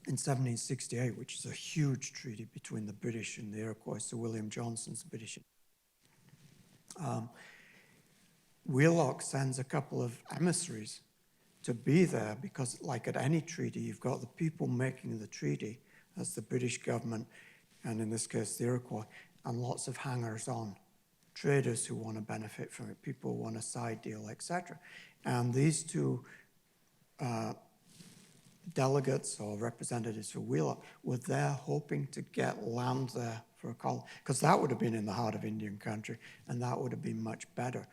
Speaker 2: in 1768, which is a huge treaty between the British and the Iroquois, Sir William Johnson's British, Wheelock sends a couple of emissaries to be there because, like at any treaty, you've got the people making the treaty, that's the British government, and in this case, the Iroquois, and lots of hangers-on, traders who want to benefit from it, people who want a side deal, etc. And these two delegates or representatives for Wheelock were there hoping to get land there for a colony, because that would have been in the heart of Indian country, and that would have been much better.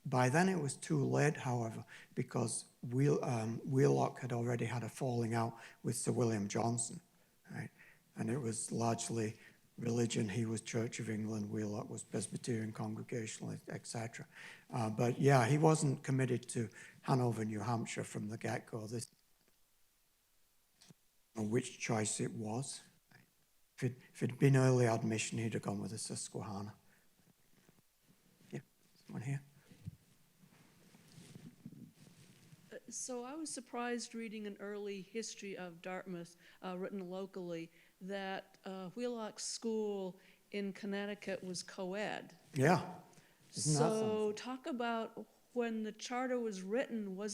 Speaker 2: By then it was too late, however, because Wheelock had already had a falling out with Sir William Johnson, right? And it was largely religion. He was Church of England, Wheelock was Presbyterian Congregationalist, etc. But yeah, he wasn't committed to Hanover, New Hampshire from the get-go. This, which choice it was. If it'd been early admission, he'd have gone with the Susquehanna. Yeah, someone here.
Speaker 8: So I was surprised reading an early history of Dartmouth written locally that Wheelock School in Connecticut was co-ed.
Speaker 2: Yeah. Isn't that
Speaker 8: So talk about when the charter was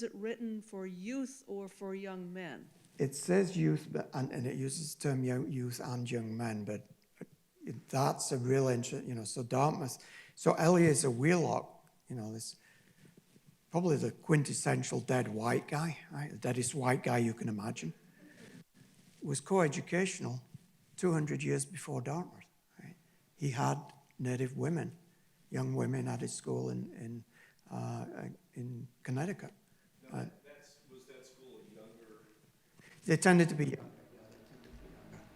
Speaker 8: it written for youth or for young men?
Speaker 2: It says youth, and it uses the term youth and young men, but that's a real interest, so Dartmouth, so Eleazar Wheelock, this probably the quintessential dead white guy, right? The deadest white guy you can imagine, was co-educational 200 years before Dartmouth, right? He had native women, young women at his school in Connecticut.
Speaker 3: Was that school younger?
Speaker 2: They tended to be young.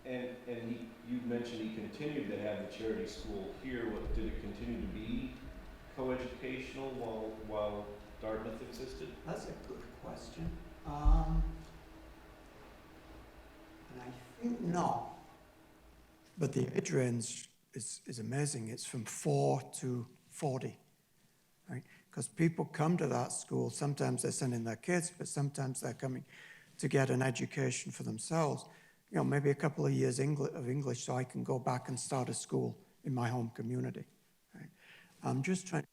Speaker 3: And you mentioned he continued to have the charity school here. Did it continue to be coeducational while Dartmouth existed?
Speaker 2: That's a good question. And I think not. But the age range is amazing. It's from 4 to 40, right? Because people come to that school, sometimes they're sending their kids, but sometimes they're coming to get an education for themselves. Maybe a couple of years of English so I can go back and start a school in my home community, right? I'm just trying to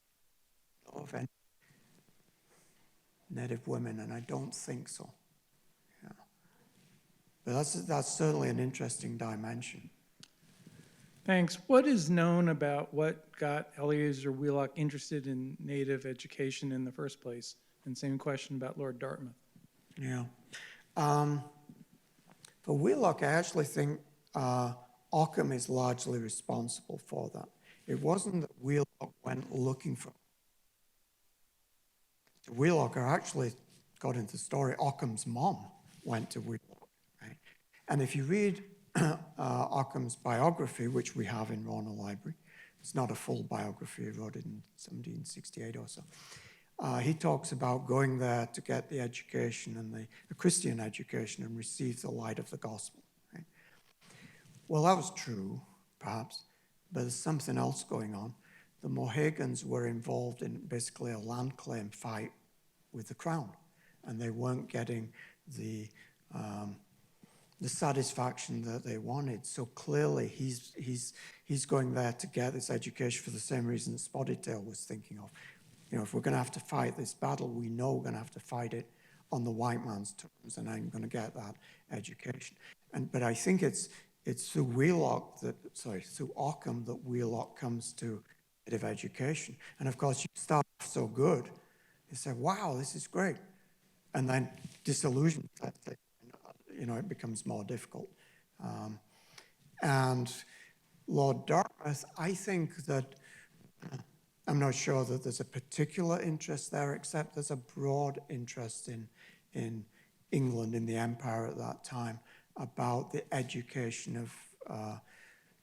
Speaker 2: know of any native women, and I don't think so. Yeah. But that's certainly an interesting dimension.
Speaker 9: Thanks. What is known about what got Eleazar Wheelock interested in Native education in the first place? And same question about Lord Dartmouth.
Speaker 2: Yeah. For Wheelock, I actually think Occom is largely responsible for that. It wasn't that Wheelock went looking for Wheelock, or actually got into the story, Occom's mom went to Wheelock, right? And if you read Occom's biography, which we have in Royal Library, it's not a full biography, he wrote it in 1768 or so. He talks about going there to get the education and the Christian education and receive the light of the gospel, right? Well, that was true, perhaps, but there's something else going on. The Mohegans were involved in basically a land claim fight with the crown, and they weren't getting the satisfaction that they wanted. So clearly, he's going there to get this education for the same reason that Spotted Tail was thinking of. If we're going to have to fight this battle, we know we're going to have to fight it on the white man's terms, and I'm going to get that education. But I think it's through Wheelock through Occom that Wheelock comes to native education. And of course, you start off so good, you say, wow, this is great. And then disillusion, it becomes more difficult. And Lord Dartmouth, I think that, I'm not sure that there's a particular interest there, except there's a broad interest in England, in the empire at that time, about the education of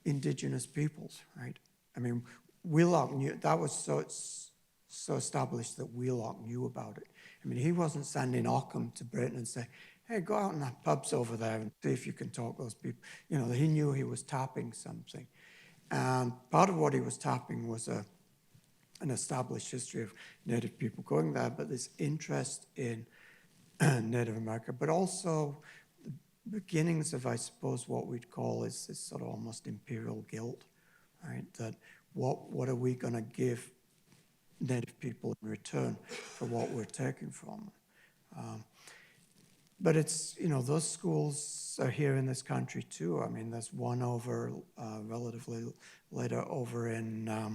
Speaker 2: indigenous peoples, right? I mean, Wheelock knew, that was so established that Wheelock knew about it. I mean, he wasn't sending Occom to Britain and saying, hey, go out in the pubs over there and see if you can talk those people. You know, he knew he was tapping something. And part of what he was tapping was an established history of Native people going there, but this interest in Native America, but also the beginnings of, I suppose, what we'd call is this sort of almost imperial guilt, right? That what are we going to give Native people in return for what we're taking from them? But it's, you know, those schools are here in this country too. I mean, there's one over relatively later over in, I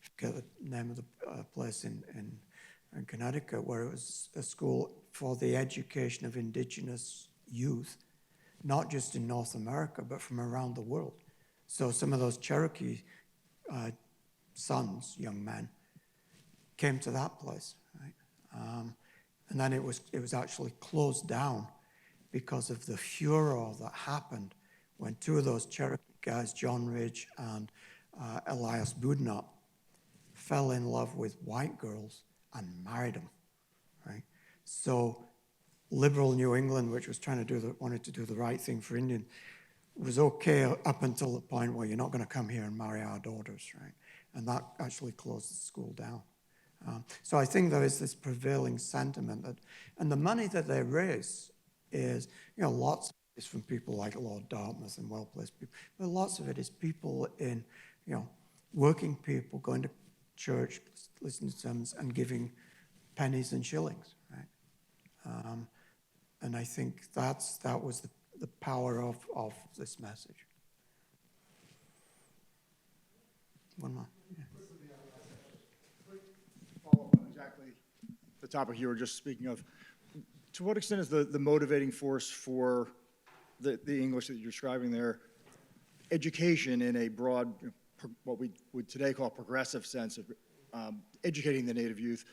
Speaker 2: forget the name of the place in Connecticut, where it was a school for the education of indigenous youth, not just in North America, but from around the world. So some of those Cherokee sons, young men, came to that place, right? And then it was actually closed down because of the furor that happened when two of those Cherokee guys, John Ridge and Elias Boudinot, fell in love with white girls and married them, right? So liberal New England, which was wanted to do the right thing for Indians, was okay up until the point where you're not going to come here and marry our daughters, right? And that actually closed the school down. So I think there is this prevailing sentiment that, and the money that they raise is, you know, lots of it is from people like Lord Dartmouth and well-placed people, but lots of it is people in, you know, working people going to church, listening to sermons, and giving pennies and shillings, right? And I think that was the power of this message. One more. Yeah.
Speaker 4: Follow up on exactly the topic you were just speaking of. To what extent is the motivating force for the English that you're describing there education in a broad, what we would today call progressive sense of educating the Native youth,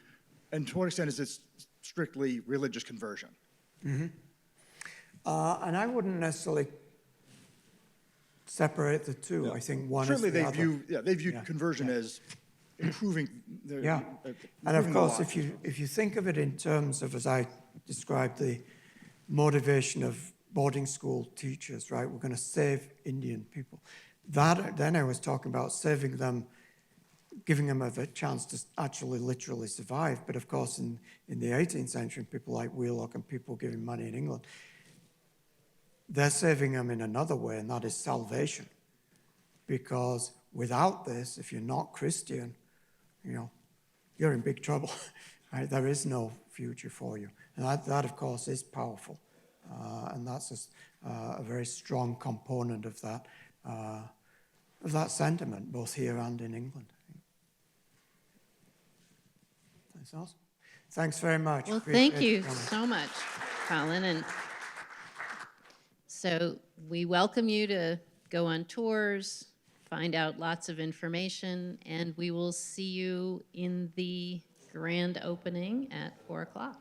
Speaker 4: and to what extent is this strictly religious conversion?
Speaker 2: Mm-hmm. And I wouldn't necessarily separate the two. Yeah. I think one
Speaker 4: certainly
Speaker 2: is the
Speaker 4: other. They view conversion as improving their
Speaker 2: and of course if you think of it in terms of, as I described, the motivation of boarding school teachers, right? We're going to save Indian people. Then I was talking about saving them, giving them a chance to actually literally survive. But of course in the 18th century, people like Wheelock and people giving money in England, they're saving them in another way, and that is salvation. Because without this, if you're not Christian, you know, you're in big trouble, right? There is no future for you. And that of course, is powerful. And that's a very strong component of that sentiment, both here and in England. Thanks, awesome. Thanks very much.
Speaker 1: Well,
Speaker 2: Appreciate
Speaker 1: thank you
Speaker 2: it.
Speaker 1: so much, Colin. And so we welcome you to go on tours, find out lots of information, and we will see you in the grand opening at 4 o'clock.